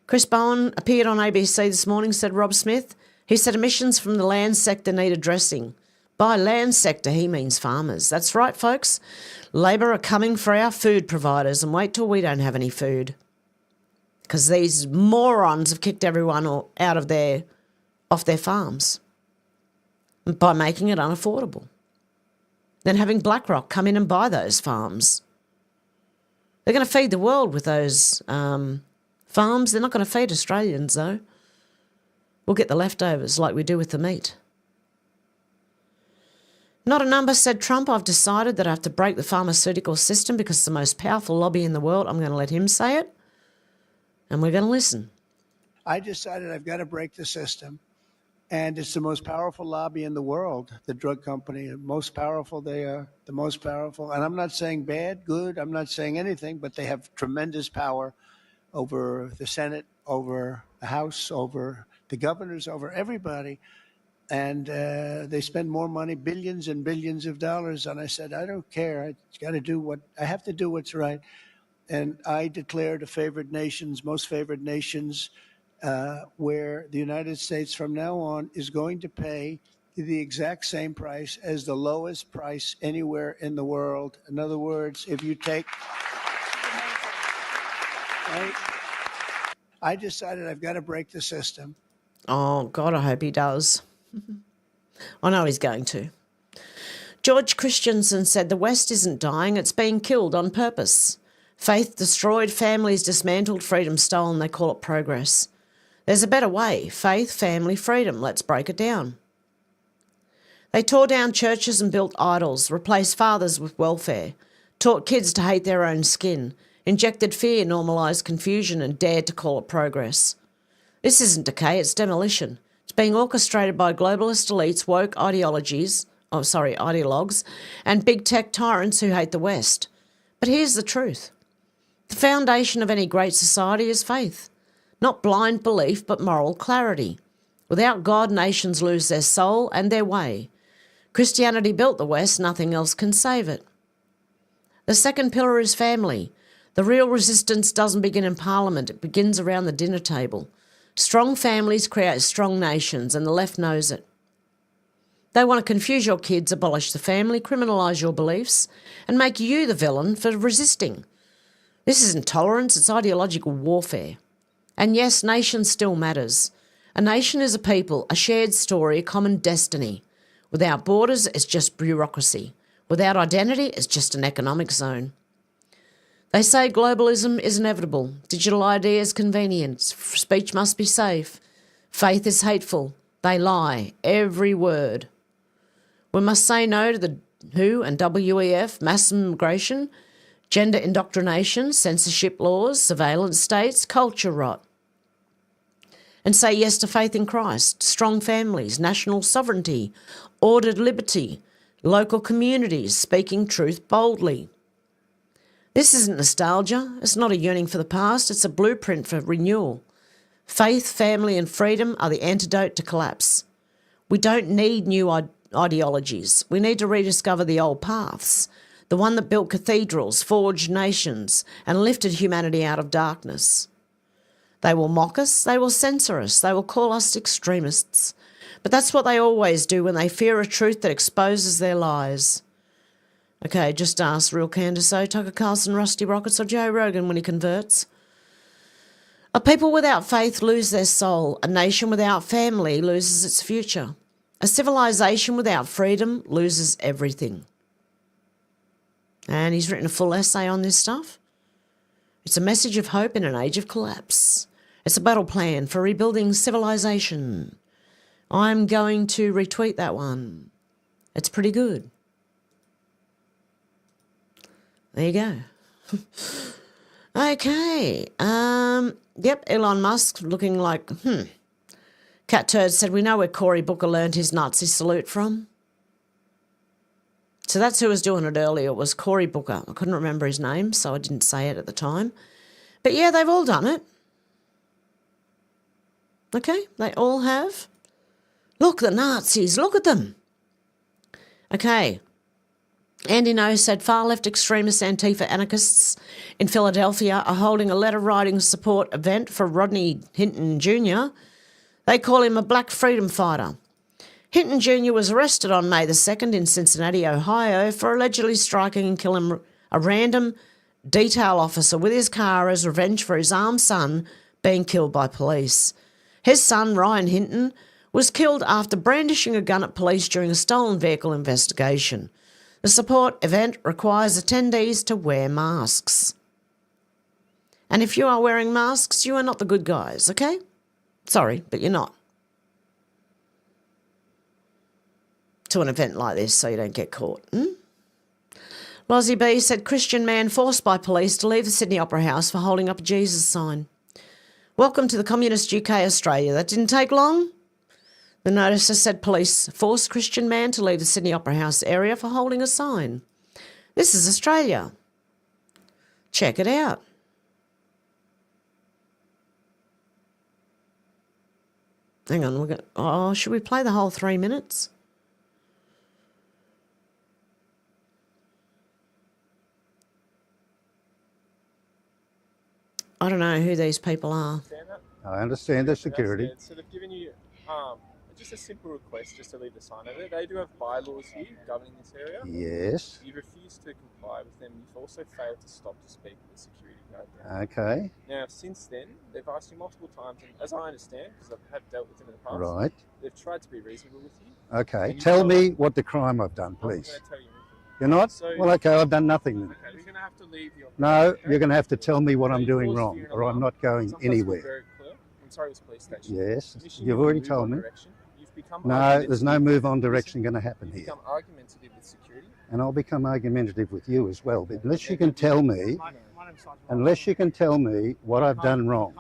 Chris Bowen appeared on ABC this morning, said Rob Smith. He said emissions from the land sector need addressing. By land sector, he means farmers. That's right, folks. Labor are coming for our food providers, and wait till we don't have any food. Because these morons have kicked everyone off their farms by making it unaffordable. Then having BlackRock come in and buy those farms. They're going to feed the world with those farms. They're not going to feed Australians, though. We'll get the leftovers like we do with the meat. Not a number, said Trump. I've decided that I have to break the pharmaceutical system because it's the most powerful lobby in the world. I'm going to let him say it, and we're going to listen. I decided I've got to break the system. And it's the most powerful lobby in the world, the drug company. Most powerful, they are the most powerful. And I'm not saying bad, good, I'm not saying anything, but they have tremendous power over the Senate, over the House, over the governors, over everybody. And they spend more money, billions and billions of dollars. And I said, I don't care. I have to do what's right. And I declared most favored nations, where the United States from now on is going to pay the exact same price as the lowest price anywhere in the world. In other words, if you take... I decided I've got to break the system. Oh, God, I hope he does. I know he's going to. George Christensen said the West isn't dying, it's being killed on purpose. Faith destroyed, families dismantled, freedom stolen. They call it progress. There's a better way. Faith, family, freedom. Let's break it down. They tore down churches and built idols, replaced fathers with welfare, taught kids to hate their own skin, injected fear, normalised confusion, and dared to call it progress. This isn't decay, it's demolition. It's being orchestrated by globalist elites, woke ideologues, and big tech tyrants who hate the West. But here's the truth. The foundation of any great society is faith. Not blind belief, but moral clarity. Without God, nations lose their soul and their way. Christianity built the West, nothing else can save it. The second pillar is family. The real resistance doesn't begin in Parliament, it begins around the dinner table. Strong families create strong nations, and the left knows it. They want to confuse your kids, abolish the family, criminalise your beliefs, and make you the villain for resisting. This isn't tolerance, it's ideological warfare. And yes, nation still matters. A nation is a people, a shared story, a common destiny. Without borders, it's just bureaucracy. Without identity, it's just an economic zone. They say globalism is inevitable. Digital ID is convenient. Speech must be safe. Faith is hateful. They lie, every word. We must say no to the WHO and WEF, mass immigration, gender indoctrination, censorship laws, surveillance states, culture rot. And say yes to faith in Christ, strong families, national sovereignty, ordered liberty, local communities, speaking truth boldly. This isn't nostalgia. It's not a yearning for the past. It's a blueprint for renewal. Faith, family and freedom are the antidote to collapse. We don't need new ideologies. We need to rediscover the old paths, the one that built cathedrals, forged nations and lifted humanity out of darkness. They will mock us, they will censor us, they will call us extremists. But that's what they always do when they fear a truth that exposes their lies. Okay, just ask Real Candace O, Tucker Carlson, Rusty Rockets or Joe Rogan when he converts. A people without faith lose their soul. A nation without family loses its future. A civilization without freedom loses everything. And he's written a full essay on this stuff. It's a message of hope in an age of collapse. It's a battle plan for rebuilding civilization. I'm going to retweet that one. It's pretty good. There you go. Okay. Yep, Elon Musk looking like, Cat Turd said, we know where Cory Booker learned his Nazi salute from. So that's who was doing it earlier, was Cory Booker. I couldn't remember his name, so I didn't say it at the time. But yeah, they've all done it. Okay, they all have. Look, the Nazis, look at them. Okay. Andy No said far-left extremist Antifa anarchists in Philadelphia are holding a letter-writing support event for Rodney Hinton Jr. They call him a black freedom fighter. Hinton Jr. was arrested on May the 2nd in Cincinnati, Ohio, for allegedly striking and killing a random detail officer with his car as revenge for his armed son being killed by police. His son, Ryan Hinton, was killed after brandishing a gun at police during a stolen vehicle investigation. The support event requires attendees to wear masks. And if you are wearing masks, you are not the good guys, okay? Sorry, but you're not. To an event like this so you don't get caught. Lozzie B said Christian man forced by police to leave the Sydney Opera House for holding up a Jesus sign. Welcome to the communist UK Australia. That didn't take long. The notice said police forced Christian man to leave the Sydney Opera House area for holding a sign. This is Australia. Check it out. Hang on, should we play the whole 3 minutes? I don't know who these people are. I understand the security. So they've given you just a simple request just to leave the sign over. They do have bylaws here governing this area. Yes. You've refused to comply with them. You've also failed to stop to speak with the security guard there. Okay. Now, since then, they've asked you multiple times, and as I understand, because I have dealt with them in the past, Right. they've tried to be reasonable with you. Okay. Tell me what the crime I've done, please. I'm going to tell you anything. You're not? So, well, okay, I've done nothing then. Okay, you're going to have to leave your... No, you're going to have to tell me what I'm doing wrong, or I'm not going anywhere. I'm sorry, it was police station. Yes, you've already told me. No, argumentative. there's no move on direction going to happen You've here. become argumentative with security. And I'll become argumentative with you as well. But unless you can tell me, what I've done wrong.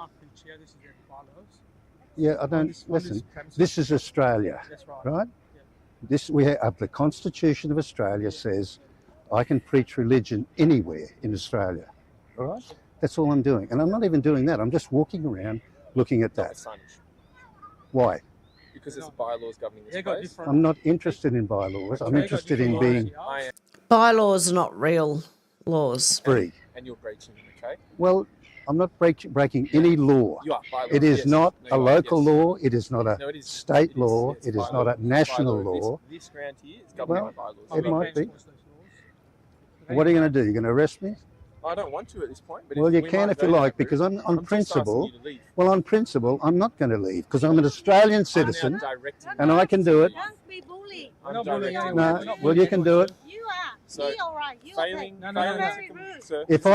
Yeah, I don't, listen, this is Australia, right? We have, the Constitution of Australia says I can preach religion anywhere in Australia, all right? That's all I'm doing. And I'm not even doing that. I'm just walking around looking at that. Why? Because there's bylaws governing this place. I'm not interested in bylaws. I'm interested in being Bylaws are not real laws. free. And you're breaching them, okay? Well, I'm not breaking any law. You are. Bylaws, it is yes. not No, a you are, local yes. law. It is not a No, it is. state It is. law. It's It is bylaw. not a national Bylaw. law. This ground here is governed Well, by bylaws. it might be. What are you going to do? You're going to arrest me? I don't want to at this point. But Well, you we can might if go you that like, route. because on I'm just asking principle, you to leave. well, on principle, I'm not going to leave because I'm an Australian citizen directing and I can do it. Don't be bullied. I'm directing you. No, well, you can do it. You are. So, you all right. You failing, okay. failing Very to rude. sir, If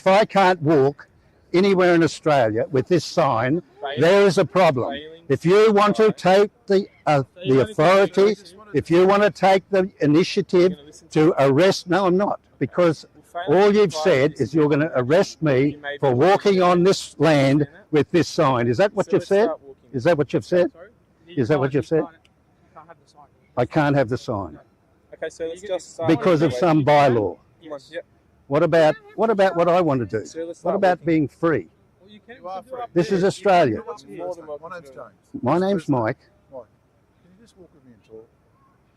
I can't walk anywhere in Australia with this sign, there is a problem. If you want to take the authority, if you want to take the initiative to arrest, no, I'm not, because all you've said is you're going to arrest me for walking on this land with this sign. Is that what you've said? Is that what you've said? Is that what you've said? I can't have the sign. Okay, so let's just because of some bylaw. Yep. What about what I want to do? What about being free? This is Australia. My name's James. My name's Mike. Mike, can you just walk with me and talk?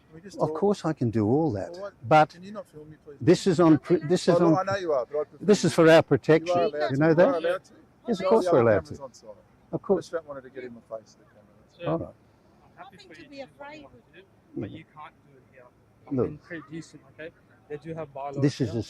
Can we just Of talk? course I can do all that, but Can you not film me, please? this is on. This is Oh, on. I know you are, but I prefer This is you- for our You are protection. allowed You to. know You are that? allowed to. Yes, of All course the we're other allowed to. cameras on side. Of I course. just don't want it to get in my face, the camera. All right. Nothing to be afraid of. But you can't do it here. Look. Been pretty decent, okay? They do have bylaws. This is here. a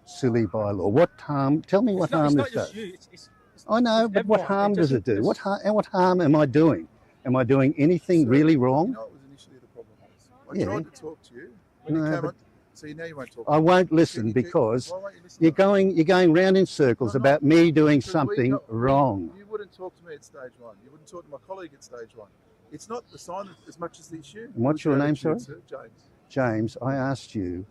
silly bylaw. What harm? Tell me what It's not, harm it's this not does. just you. It's I know, but what everyone. harm It does it doesn't- do? What harm am I doing? Am I doing anything really You wrong? know what was initially the problem was? I Yeah. tried to talk to you. When No, you came but on, see, now you won't talk. I won't Can listen you do- because why won't you listen you're to me? going round in circles No, about not- me doing because something wrong. You wouldn't talk to me at stage one. You wouldn't talk to my colleague at stage one. It's not the sign as much as the issue. And what's your name, Attitude, sorry? sir, James. James, I asked you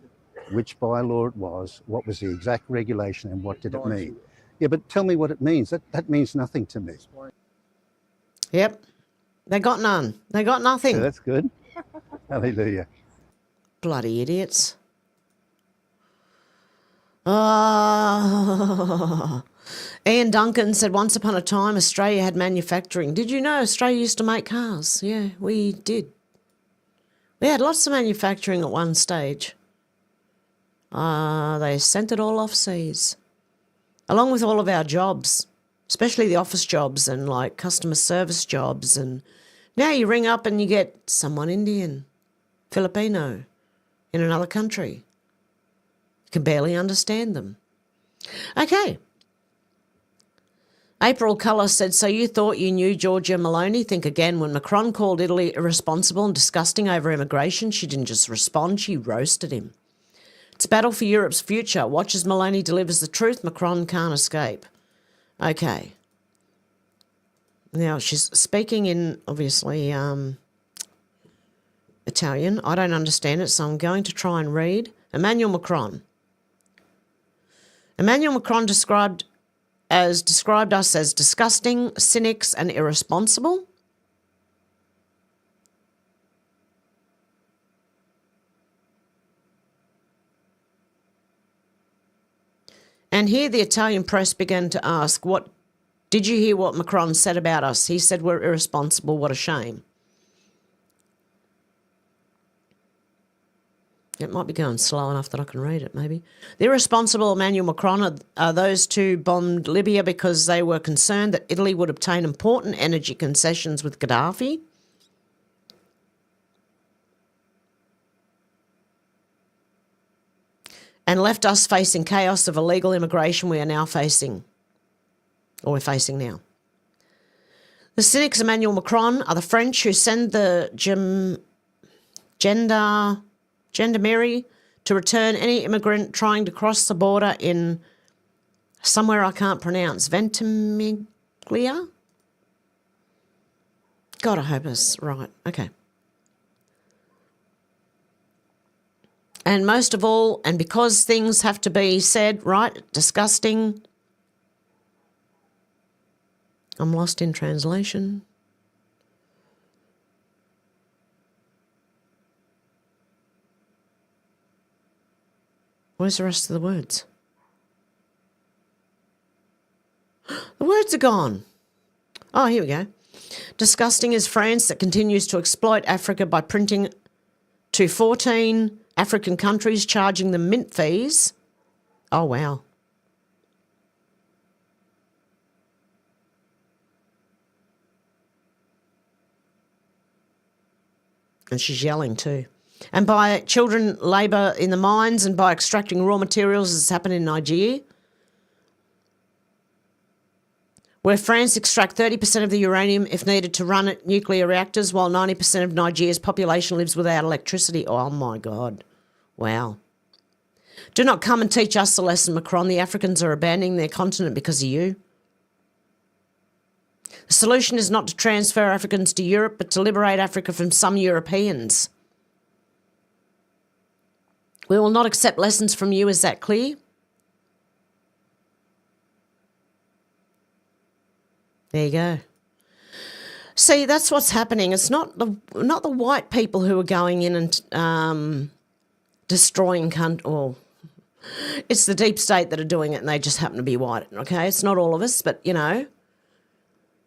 which bylaw it was, what was the exact regulation, and what did it mean? Yeah, but tell me what it means. That means nothing to me. Yep. They got none. They got nothing. So that's good. Hallelujah. Bloody idiots. Ah. Ian Duncan said, once upon a time, Australia had manufacturing. Did you know Australia used to make cars? Yeah, we did. We had lots of manufacturing at one stage. They sent it all off seas, along with all of our jobs, especially the office jobs and like customer service jobs. And now you ring up and you get someone Indian, Filipino, in another country. You can barely understand them. Okay. April Colour said, so you thought you knew Giorgia Meloni? Think again. When Macron called Italy irresponsible and disgusting over immigration, she didn't just respond, she roasted him. It's a battle for Europe's future. Watch as Meloni delivers the truth. Macron can't escape. Okay. Now, she's speaking in, obviously, Italian. I don't understand it, so I'm going to try and read. Emmanuel Macron. Emmanuel Macron described us as disgusting, cynics, and irresponsible. And here the Italian press began to ask, did you hear what Macron said about us? He said we're irresponsible, what a shame. It might be going slow enough that I can read it, maybe. The irresponsible Emmanuel Macron are those who bombed Libya because they were concerned that Italy would obtain important energy concessions with Gaddafi. And left us facing chaos of illegal immigration we're facing now. The cynics Emmanuel Macron are the French who send the gendarmerie to return any immigrant trying to cross the border in somewhere I can't pronounce. Ventimiglia? God, I hope it's right. Okay. And most of all, and because things have to be said, right, disgusting. I'm lost in translation. Where's the rest of the words? The words are gone. Oh, here we go. Disgusting is France that continues to exploit Africa by printing to 14 African countries, charging them mint fees. Oh, wow. And she's yelling too. And by children labour in the mines and by extracting raw materials, as has happened in Nigeria, where France extract 30% of the uranium if needed to run nuclear reactors, while 90% of Nigeria's population lives without electricity. Oh, my God. Wow. Do not come and teach us a lesson, Macron. The Africans are abandoning their continent because of you. The solution is not to transfer Africans to Europe, but to liberate Africa from some Europeans. We will not accept lessons from you. Is that clear? There you go. See, that's what's happening. It's not the white people who are going in and destroying well, it's the deep state that are doing it, and they just happen to be white. Okay, it's not all of us, but you know,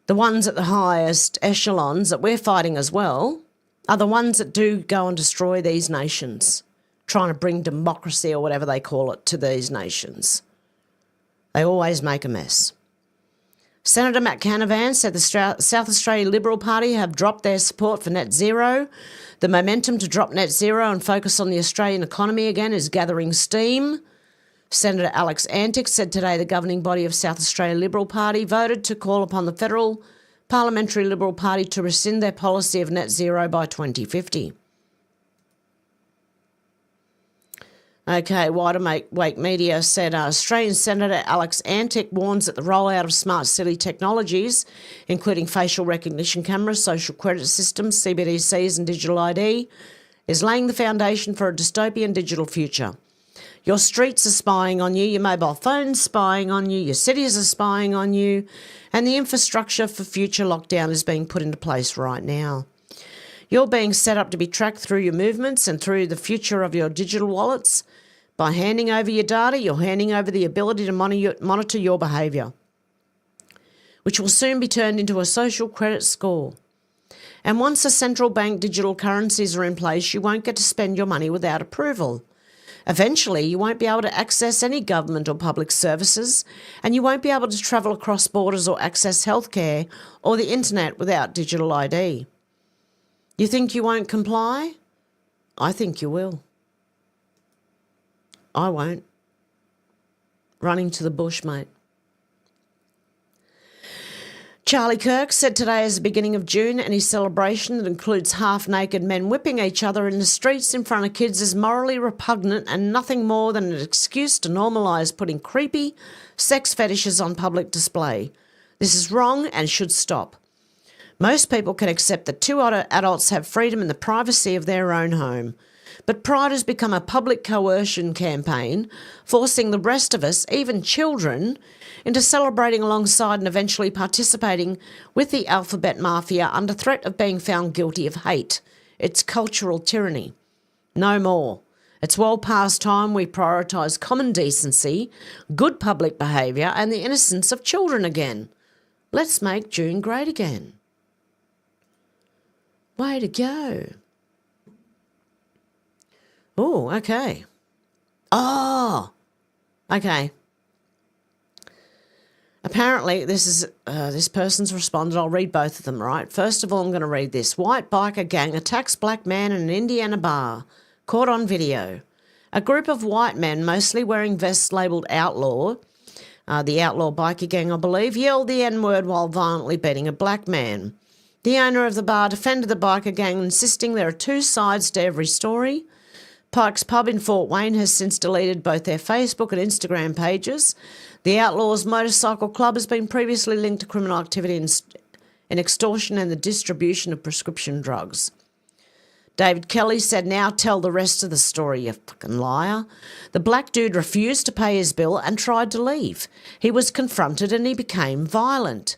the ones at the highest echelons that we're fighting as well are the ones that do go and destroy these nations, trying to bring democracy or whatever they call it to these nations. They always make a mess. Senator Matt Canavan said the South Australia Liberal Party have dropped their support for net zero. The momentum to drop net zero and focus on the Australian economy again is gathering steam. Senator Alex Antic said today the governing body of South Australia Liberal Party voted to call upon the federal Parliamentary Liberal Party to rescind their policy of net zero by 2050. Okay, Wider Wake Media said Australian Senator Alex Antic warns that the rollout of smart city technologies, including facial recognition cameras, social credit systems, CBDCs and digital ID, is laying the foundation for a dystopian digital future. Your streets are spying on you, your mobile phone's spying on you, your cities are spying on you, and the infrastructure for future lockdown is being put into place right now. You're being set up to be tracked through your movements and through the future of your digital wallets. By handing over your data, you're handing over the ability to monitor your behaviour, which will soon be turned into a social credit score. And once the central bank digital currencies are in place, you won't get to spend your money without approval. Eventually, you won't be able to access any government or public services, and you won't be able to travel across borders or access healthcare or the internet without digital ID. You think you won't comply? I think you will. I won't. Running to the bush, mate. Charlie Kirk said today is the beginning of June, and his celebration that includes half-naked men whipping each other in the streets in front of kids is morally repugnant and nothing more than an excuse to normalise putting creepy sex fetishes on public display. This is wrong and should stop. Most people can accept that two adults have freedom in the privacy of their own home. But Pride has become a public coercion campaign, forcing the rest of us, even children, into celebrating alongside and eventually participating with the alphabet mafia under threat of being found guilty of hate. It's cultural tyranny. No more. It's well past time we prioritise common decency, good public behaviour and the innocence of children again. Let's make June great again. Way to go. Oh, okay. Oh, okay. Apparently, this person's responded. I'll read both of them, right? First of all, I'm going to read this. White biker gang attacks black man in an Indiana bar. Caught on video. A group of white men, mostly wearing vests labelled outlaw, the outlaw biker gang, I believe, yelled the N-word while violently beating a black man. The owner of the bar defended the biker gang, insisting there are two sides to every story. Pike's Pub in Fort Wayne has since deleted both their Facebook and Instagram pages. The Outlaws Motorcycle Club has been previously linked to criminal activity in extortion and the distribution of prescription drugs. David Kelly said, "Now tell the rest of the story, you fucking liar." The black dude refused to pay his bill and tried to leave. He was confronted and he became violent.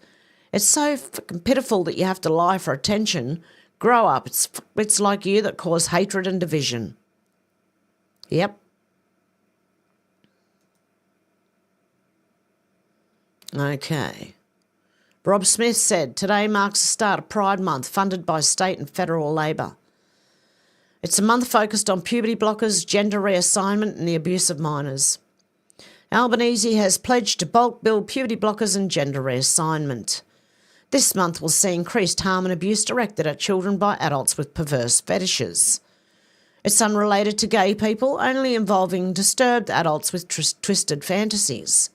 It's so fucking pitiful that you have to lie for attention. Grow up. It's like you that cause hatred and division. Yep. Okay. Rob Smith said, today marks the start of Pride Month, funded by state and federal Labor. It's a month focused on puberty blockers, gender reassignment and the abuse of minors. Albanese has pledged to bulk bill puberty blockers and gender reassignment. This month will see increased harm and abuse directed at children by adults with perverse fetishes. It's unrelated to gay people, only involving disturbed adults with twisted fantasies.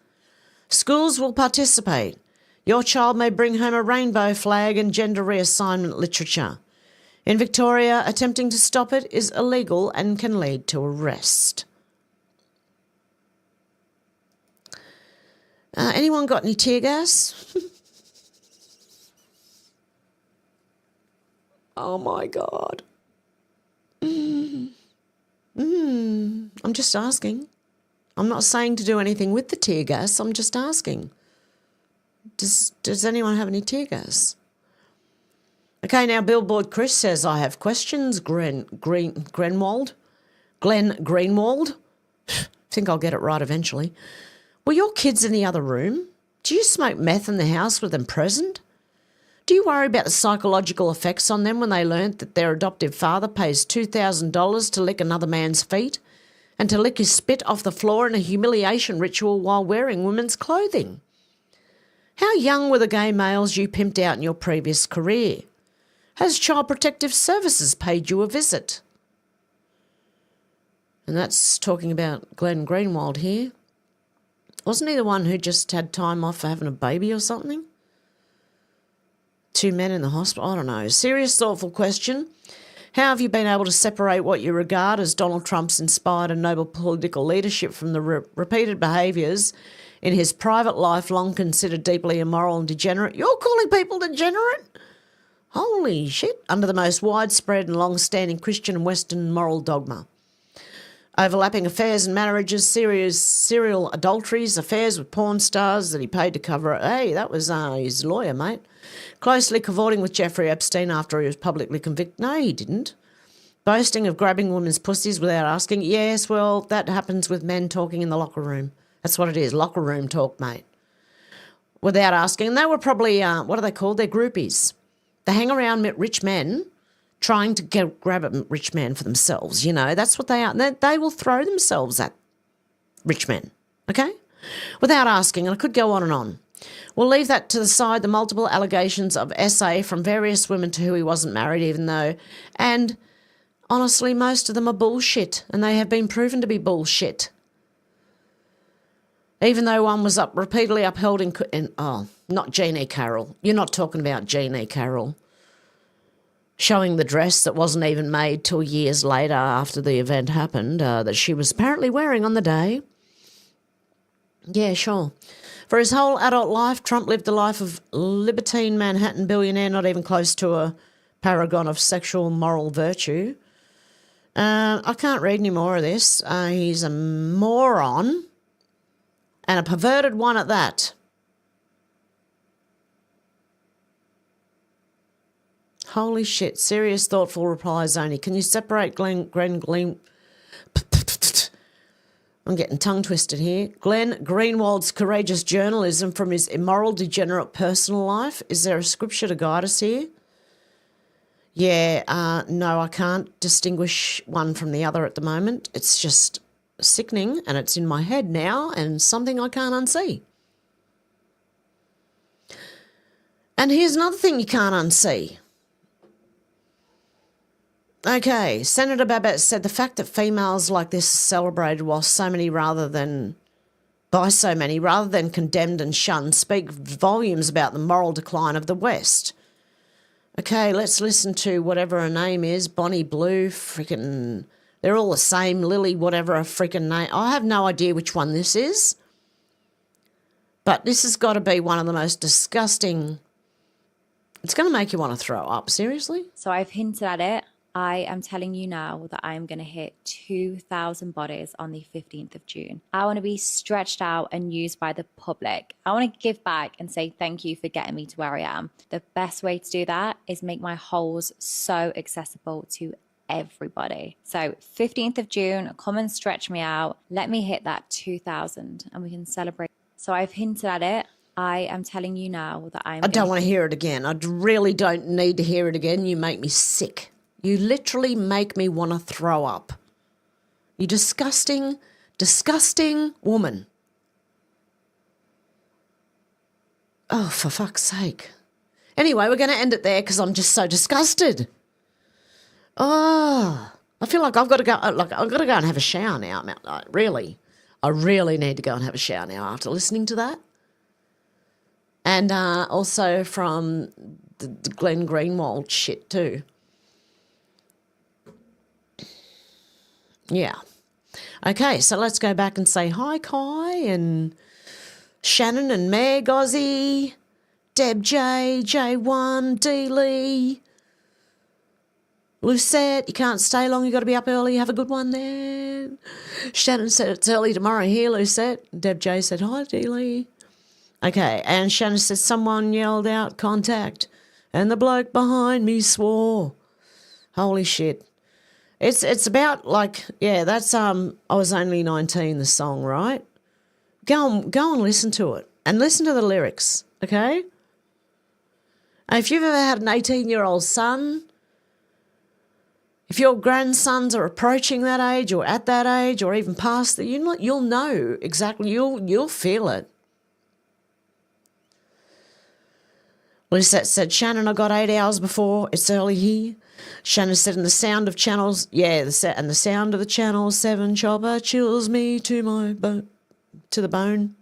Schools will participate. Your child may bring home a rainbow flag and gender reassignment literature. In Victoria, attempting to stop it is illegal and can lead to arrest. Anyone got any tear gas? Oh my God. I'm just asking. I'm not saying to do anything with the tear gas. I'm just asking. Does anyone have any tear gas? Okay, now Billboard Chris says, I have questions. Glenn Greenwald. Think I'll get it right eventually. Were your kids in the other room? Do you smoke meth in the house with them present? Do you worry about the psychological effects on them when they learnt that their adoptive father pays $2,000 to lick another man's feet and to lick his spit off the floor in a humiliation ritual while wearing women's clothing? How young were the gay males you pimped out in your previous career? Has Child Protective Services paid you a visit? And that's talking about Glenn Greenwald here. Wasn't he the one who just had time off for having a baby or something? 2 men in the hospital? I don't know. Serious, thoughtful question. How have you been able to separate what you regard as Donald Trump's inspired and noble political leadership from the repeated behaviours in his private life, long considered deeply immoral and degenerate? You're calling people degenerate? Holy shit. Under the most widespread and long-standing Christian and Western moral dogma. Overlapping affairs and marriages, serial adulteries, affairs with porn stars that he paid to cover it. Hey, that was his lawyer, mate. Closely cavorting with Jeffrey Epstein after he was publicly convicted. No, he didn't. Boasting of grabbing women's pussies without asking. Yes, well, that happens with men talking in the locker room. That's what it is, locker room talk, mate. Without asking. And they were probably, what are they called? They're groupies. They hang around rich men trying to grab a rich man for themselves, you know. That's what they are. They will throw themselves at rich men, okay? Without asking, and I could go on and on. We'll leave that to the side, the multiple allegations of SA from various women to who he wasn't married, even though, and honestly, most of them are bullshit, and they have been proven to be bullshit. Even though one was repeatedly upheld not Jeannie Carroll. You're not talking about Jeannie Carroll. Showing the dress that wasn't even made till years later after the event happened, that she was apparently wearing on the day. Yeah, sure. For his whole adult life, Trump lived the life of libertine Manhattan billionaire, not even close to a paragon of sexual moral virtue. I can't read any more of this. He's a moron and a perverted one at that. Holy shit. Serious, thoughtful replies only. Can you separate Glenn I'm getting tongue twisted here. Glenn Greenwald's courageous journalism from his immoral, degenerate personal life? Is there a scripture to guide us here? Yeah, no, I can't distinguish one from the other at the moment. It's just sickening and it's in my head now and something I can't unsee. And here's another thing you can't unsee. Okay, Senator Babette said the fact that females like this are celebrated by so many rather than condemned and shunned speak volumes about the moral decline of the West. Okay, let's listen to whatever her name is, Bonnie Blue, freaking, they're all the same, Lily, whatever her freaking name. I have no idea which one this is, but this has got to be one of the most disgusting, it's going to make you want to throw up, seriously? So I've hinted at it. I am telling you now that I am going to hit 2,000 bodies on the 15th of June. I want to be stretched out and used by the public. I want to give back and say thank you for getting me to where I am. The best way to do that is make my holes so accessible to everybody. So 15th of June, come and stretch me out. Let me hit that 2,000 and we can celebrate. So I've hinted at it. I am telling you now that I don't want to hear it again. I really don't need to hear it again. You make me sick. You literally make me want to throw up. You disgusting, disgusting woman. Oh, for fuck's sake. Anyway, we're going to end it there because I'm just so disgusted. Oh, I feel like I've got to go. Like I've got to go and have a shower now. Really, I really need to go and have a shower now after listening to that. And also from the Glenn Greenwald shit too. Yeah. Okay, so let's go back and say hi, Kai and Shannon and Meg, Ozzy, Deb J, J1, D Lee, Lucette. You can't stay long. You got to be up early. Have a good one there. Shannon said it's early tomorrow here, Lucette. Deb J said hi, D Lee. Okay, and Shannon said someone yelled out contact, and the bloke behind me swore. Holy shit. It's about like, yeah, that's I was only 19, the song, right? Go and listen to it and listen to the lyrics, okay? If you've ever had an 18-year-old son, if your grandsons are approaching that age or at that age or even past that, you'll know exactly, you'll feel it. Lisette said, Shannon, I got 8 hours before. It's early here. Shannon said, and the sound of channels, and the sound of the Channel 7 chopper chills me to the bone.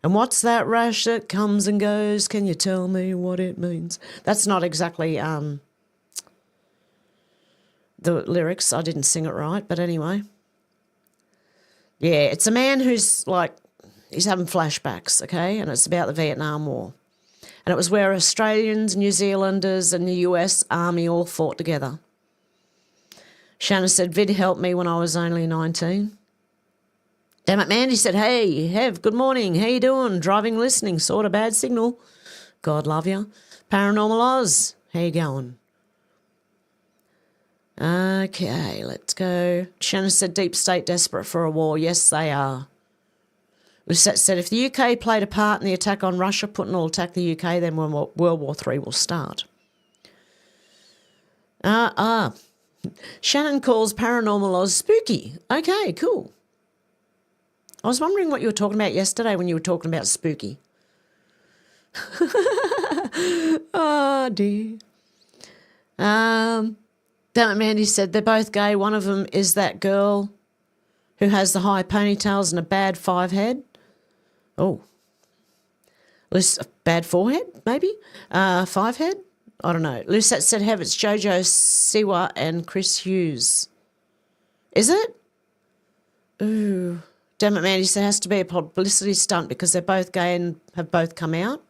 And what's that rash that comes and goes? Can you tell me what it means? That's not exactly the lyrics. I didn't sing it right, but anyway. Yeah, it's a man who's like, he's having flashbacks, okay? And it's about the Vietnam War. And it was where Australians, New Zealanders and the US Army all fought together. Shannon said, Vid helped me when I was only 19. Damn it, Mandy said, hey, Hev, good morning. How you doing? Driving, listening, sort of bad signal. God love you. Paranormal Oz, how you going? Okay, let's go. Shannon said, deep state desperate for a war. Yes, they are. Lucette said, if the UK played a part in the attack on Russia, Putin will attack the UK, then World War III will start. Shannon calls Paranormal Oz spooky. Okay, cool. I was wondering what you were talking about yesterday when you were talking about spooky. Oh, dear. Damn it, Mandy said, they're both gay. One of them is that girl who has the high ponytails and a bad 5 head. Oh. Bad forehead, maybe? 5 head? I don't know. Lucette said, have it's Jojo Siwa and Chris Hughes. Is it? Ooh. Damn it, Mandy said, it has to be a publicity stunt because they're both gay and have both come out.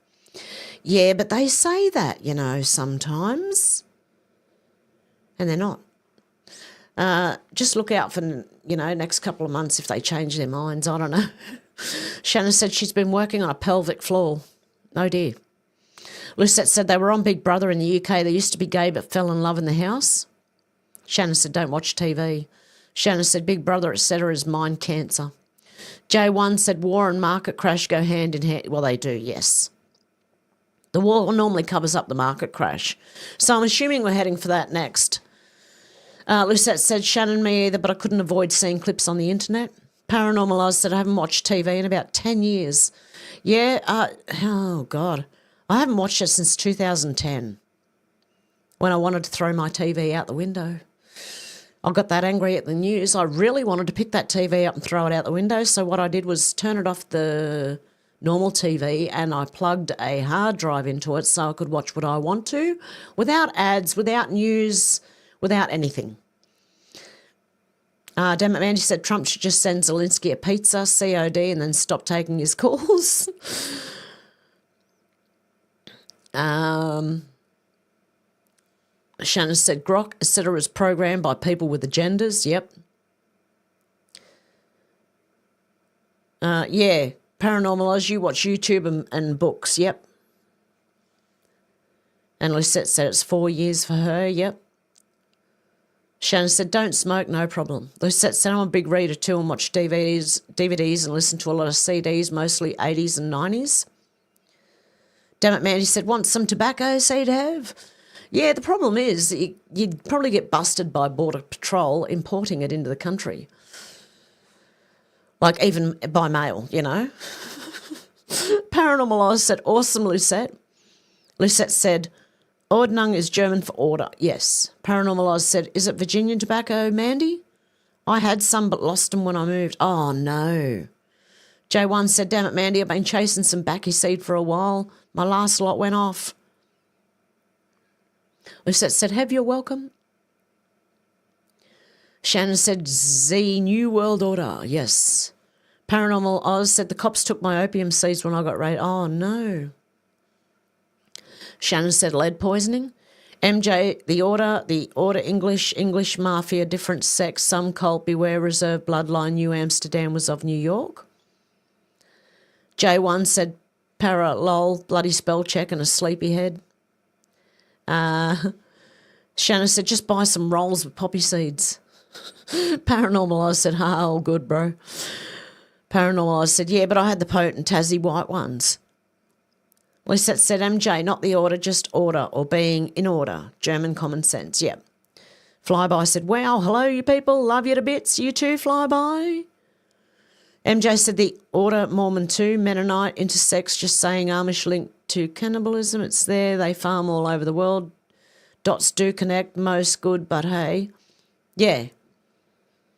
Yeah, but they say that, sometimes. And they're not. Just look out for, next couple of months if they change their minds. I don't know. Shannon said she's been working on a pelvic floor. Oh, dear. Lucette said they were on Big Brother in the UK. They used to be gay but fell in love in the house. Shannon said don't watch TV. Shannon said Big Brother, etc. is mind cancer. J1 said war and market crash go hand in hand. Well, they do, yes. The war normally covers up the market crash. So I'm assuming we're heading for that next. Lucette said, Shannon, me either, but I couldn't avoid seeing clips on the internet. Paranormal Oz said, I haven't watched TV in about 10 years. Yeah, oh, God. I haven't watched it since 2010 when I wanted to throw my TV out the window. I got that angry at the news. I really wanted to pick that TV up and throw it out the window, so what I did was turn it off the normal TV and I plugged a hard drive into it so I could watch what I want to without ads, without news, without anything. Damn it, Mandy said Trump should just send Zelensky a pizza, COD, and then stop taking his calls. Shannon said Grok, etc. is programmed by people with agendas. Yep. Yeah, Paranormal Oz, you watch YouTube and books. Yep. And Lisette said it's 4 years for her. Yep. Shannon said, don't smoke, no problem. Lucette said, I'm a big reader too and watch DVDs and listen to a lot of CDs, mostly 80s and 90s. Damn it, Mandy said, want some tobacco, seed have? Yeah, the problem is you'd probably get busted by Border Patrol importing it into the country. Like even by mail, Paranormal Oz said, awesome, Lucette. Lucette said, Ordnung is German for order. Yes. Paranormal Oz said, is it Virginian tobacco, Mandy? I had some but lost them when I moved. Oh, no. J1 said, damn it, Mandy, I've been chasing some backy seed for a while. My last lot went off. Lucette said, have you're welcome. Shannon said, Z, New World Order. Yes. Paranormal Oz said, the cops took my opium seeds when I got raided. Oh, no. Shannon said, lead poisoning. MJ, the order English mafia, different sex, some cult, beware, reserve, bloodline, New Amsterdam was of New York. J1 said, para, lol, bloody spell check and a sleepy head. Shannon said, just buy some rolls with poppy seeds. Paranormal Oz said, ha, all good, bro. Paranormal Oz said, yeah, but I had the potent Tassie white ones. Lisette said, MJ, not the order, just order or being in order. German common sense, yeah. Flyby said, wow, hello, you people. Love you to bits. You too, Flyby. MJ said, the order Mormon 2, Mennonite, intersex, just saying Amish linked to cannibalism. It's there. They farm all over the world. Dots do connect. Most good, but hey. Yeah.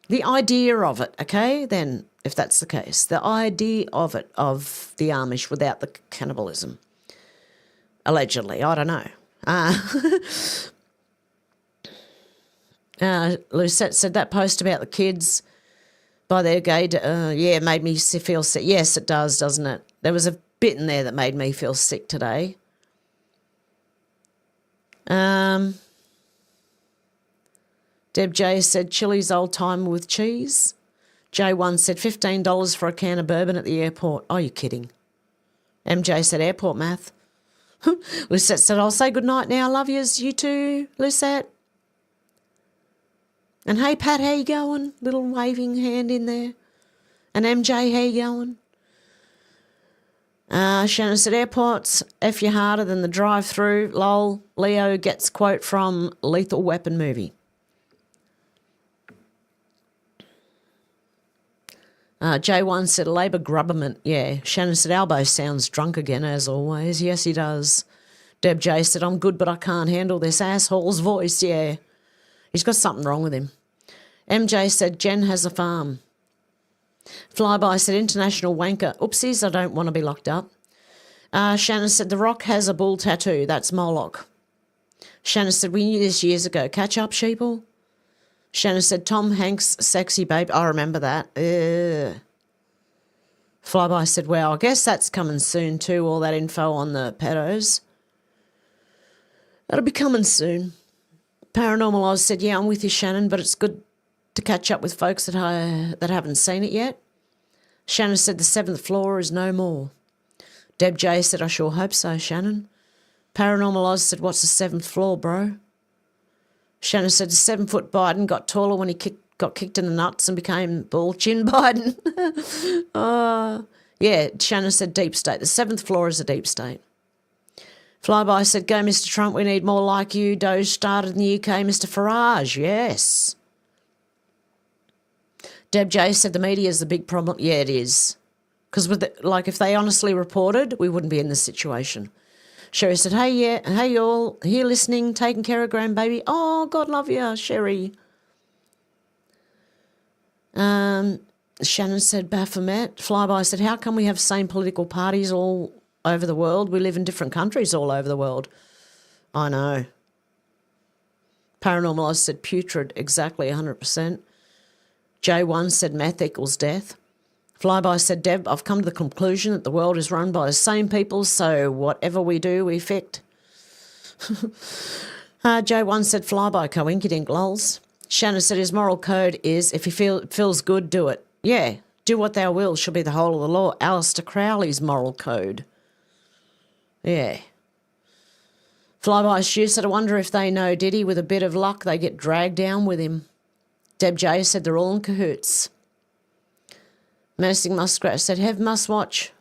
The idea of it, okay, then, if that's the case. The idea of it, of the Amish without the cannibalism. Allegedly, I don't know. Lucette said that post about the kids by their gay, yeah, made me feel sick. Yes, it does, doesn't it? There was a bit in there that made me feel sick today. Deb J said Chili's old timer with cheese. J1 said $15 for a can of bourbon at the airport. Oh, you're kidding. MJ said airport math. Lucette said, I'll say good night now. Love yous. You too, Lucette. And hey, Pat, how you going? Little waving hand in there. And MJ, how you going? Shannon said, airports, F you harder than the drive-through. Lol. Leo gets quote from Lethal Weapon movie. J1 said, Labour grubberment. Yeah. Shannon said, Albo sounds drunk again, as always. Yes, he does. Deb J said, I'm good, but I can't handle this asshole's voice. Yeah. He's got something wrong with him. MJ said, Jen has a farm. Flyby said, international wanker. Oopsies, I don't want to be locked up. Shannon said, The Rock has a bull tattoo. That's Moloch. Shannon said, we knew this years ago. Catch up, sheeple. Shannon said, Tom Hanks, sexy babe. I remember that. Flyby said, well, I guess that's coming soon too, all that info on the pedos. That'll be coming soon. Paranormal Oz said, yeah, I'm with you, Shannon, but it's good to catch up with folks that haven't seen it yet. Shannon said, the 7th floor is no more. Deb J said, I sure hope so, Shannon. Paranormal Oz said, what's the 7th floor, bro? Shannon said, the 7-foot Biden got taller when he got kicked in the nuts and became ball chin Biden. Yeah, Shannon said deep state. The 7th floor is a deep state. Flyby said, go, Mr. Trump, we need more like you. Doge started in the UK, Mr. Farage. Yes. Deb J said the media is the big problem. Yeah, it is. Because if they honestly reported, we wouldn't be in this situation. Sherry said, hey y'all, here listening, taking care of grandbaby. Oh, God love you, Sherry. Shannon said, Baphomet. Flyby said, how come we have same political parties all over the world? We live in different countries all over the world. I know. Paranormal Oz said, putrid, exactly 100%. J1 said, meth equals death. Flyby said, Deb, I've come to the conclusion that the world is run by the same people, so whatever we do, we fict. J1 said, Flyby, coinkydink, lols. Shannon said his moral code is, if it feels good, do it. Yeah, do what thou will shall be the whole of the law. Alistair Crowley's moral code. Yeah. Flyby Stu said, I wonder if they know Diddy. With a bit of luck, they get dragged down with him. Deb J said they're all in cahoots. Menacing Muskrat said, Hev must watch.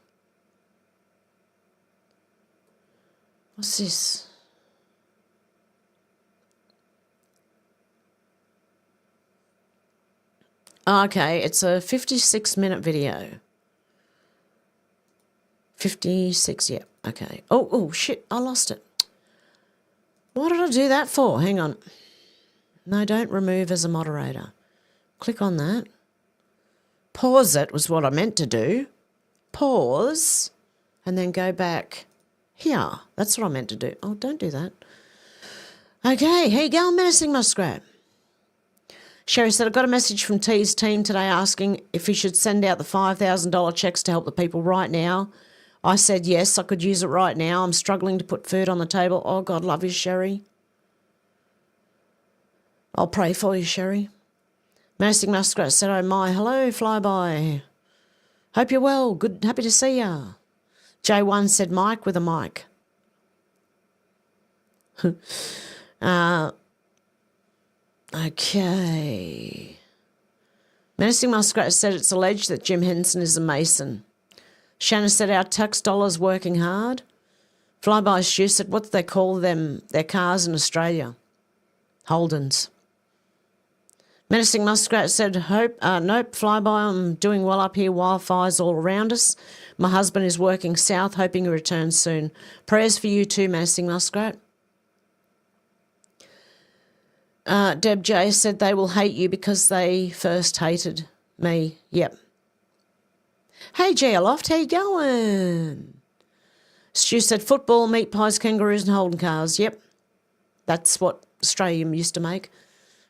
What's this? Okay, it's a 56-minute video. 56, yeah, okay. Oh, shit, I lost it. I do that for? Hang on. No, don't remove as a moderator. Click on that. Pause it was what I meant to do. Pause and then go back here. That's what I meant to do. Oh, don't do that. Okay, here you go, Menacing Muskrat. Sherry said, I got a message from T's team today asking if he should send out the $5,000 checks to help the people right now. I said yes, I could use it right now. I'm struggling to put food on the table. Oh, God love you, Sherry. I'll pray for you, Sherry. Menacing Muskrat said, oh my, hello, Flyby. Hope you're well. Good, happy to see ya. J1 said Mike with a mic. Okay. Menacing Muskrat said it's alleged that Jim Henson is a Mason. Shannon said our tax dollars working hard. Flyby Stu said, what do they call them, their cars in Australia? Holdens. Menacing Muskrat said, nope, Flyby, I'm doing well up here, wildfires all around us. My husband is working south, hoping he returns soon. Prayers for you too, Menacing Muskrat. Deb J said they will hate you because they first hated me. Yep. Hey, Geoloft, how you going? Stu said football, meat pies, kangaroos and Holden cars. Yep. That's what Australia used to make.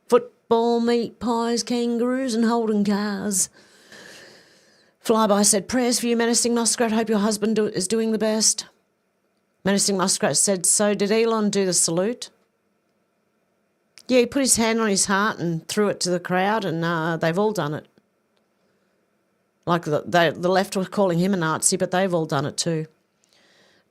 Football, meat pies, kangaroos and Holden cars. Flyby said, prayers for you, Menacing Muskrat. Hope your husband is doing the best. Menacing Muskrat said, so did Elon do the salute? Yeah, he put his hand on his heart and threw it to the crowd, and they've all done it. Like the left were calling him a Nazi, but they've all done it too.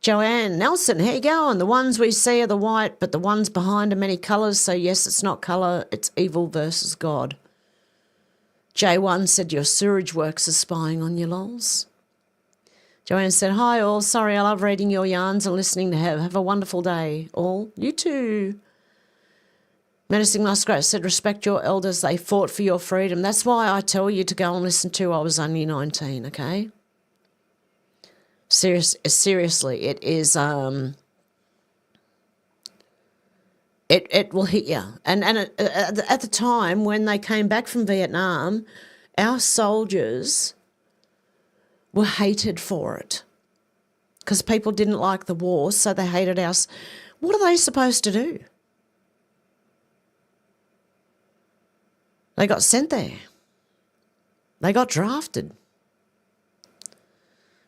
Joanne Nelson, how you going? The ones we see are the white, but the ones behind are many colours, so yes, it's not colour, it's evil versus God. J1 said your sewage works are spying on you, lols. Joanne said, hi all, sorry, I love reading your yarns and listening to Hev. Have a wonderful day, all. You too. Menacing Muskrat said, respect your elders, they fought for your freedom. That's why I tell you to go and listen to I Was Only 19, okay? Seriously, it is, it will hit you. And at the time when they came back from Vietnam, our soldiers were hated for it because people didn't like the war, so they hated us. What are they supposed to do? They got sent there. They got drafted.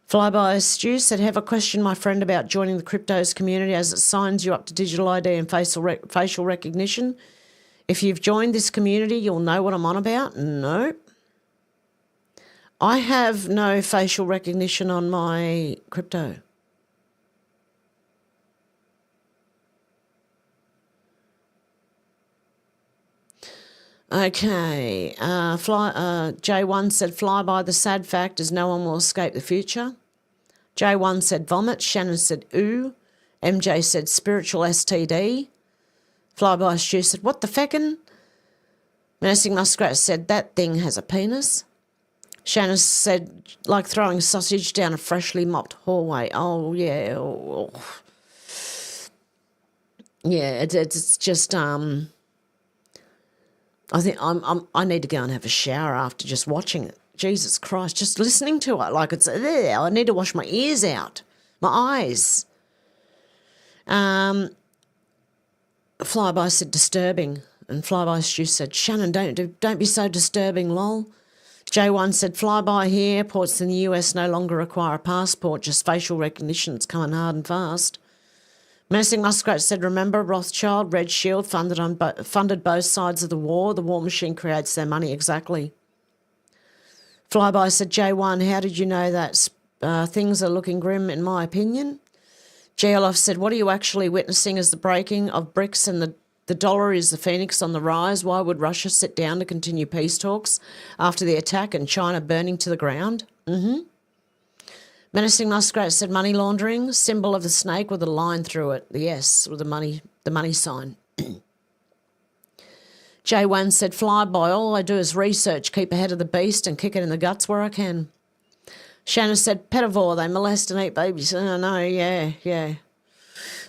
Flyby Stu said, have a question, my friend, about joining the cryptos community as it signs you up to digital ID and facial recognition. If you've joined this community, you'll know what I'm on about. Nope. I have no facial recognition on my crypto. Okay, J1 said, Flyby, the sad fact is no one will escape the future. J1 said, vomit. Shannon said, ooh. MJ said, spiritual STD. Flyby Stu said, what the feckin'? Menacing Muskrat said, that thing has a penis. Shannon said, like throwing sausage down a freshly mopped hallway. Oh, yeah. Oh. Yeah, it's just, I think I need to go and have a shower after just watching it. Jesus Christ, just listening to it like it's there. I need to wash my ears out, my eyes. Flyby said disturbing, and Flyby Stu said, Shannon, don't be so disturbing, lol. J1 said, Flyby here, airports in the US no longer require a passport, just facial recognition. It's coming hard and fast. Menacing Muskrat said, remember, Rothschild, Red Shield funded both sides of the war. The war machine creates their money, exactly. Flyby said, J1, how did you know that? Things are looking grim, in my opinion. GLF said, what are you actually witnessing as the breaking of bricks and the dollar is the phoenix on the rise? Why would Russia sit down to continue peace talks after the attack and China burning to the ground? Menacing Muskrat said money laundering, symbol of the snake with a line through it. The S with the money sign. J1 said, Flyby, all I do is research, keep ahead of the beast and kick it in the guts where I can. Shannon said, pedivore, they molest and eat babies. Oh, no, yeah.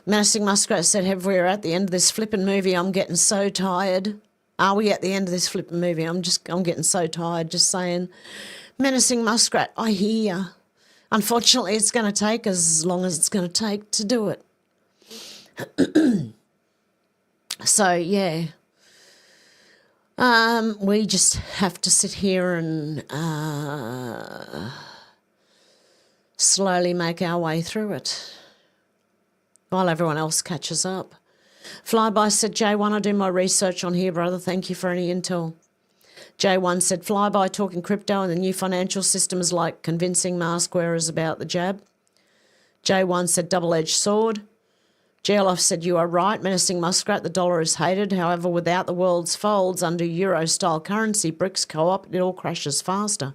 Menacing Muskrat said, Hev, we're at the end of this flippin' movie. I'm getting so tired. Are we at the end of this flippin' movie? I'm getting so tired just saying. Menacing Muskrat, I hear ya. Unfortunately, it's going to take as long as it's going to take to do it. So, yeah. We just have to sit here and slowly make our way through it while everyone else catches up. Flyby said, J1, I do my research on here, brother. Thank you for any intel. J1 said, Flyby talking crypto and the new financial system is like convincing mask wearers about the jab. J1 said, double-edged sword. GLF said, you are right, Menacing Muskrat, the dollar is hated. However, without the world's folds under Euro-style currency, BRICS co-op, it all crashes faster.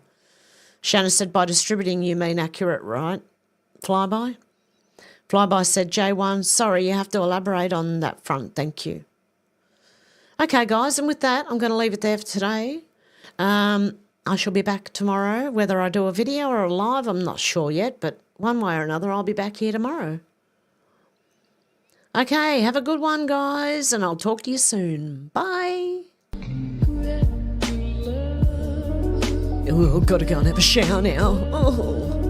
Shanna said, by distributing you mean accurate, right? Flyby? Flyby said, J1, sorry, you have to elaborate on that front, thank you. Okay, guys, and with that, I'm going to leave it there for today. I shall be back tomorrow. Whether I do a video or a live, I'm not sure yet, but one way or another, I'll be back here tomorrow. Okay, have a good one, guys, and I'll talk to you soon. Bye. Oh, gotta go and have a shower now. Oh.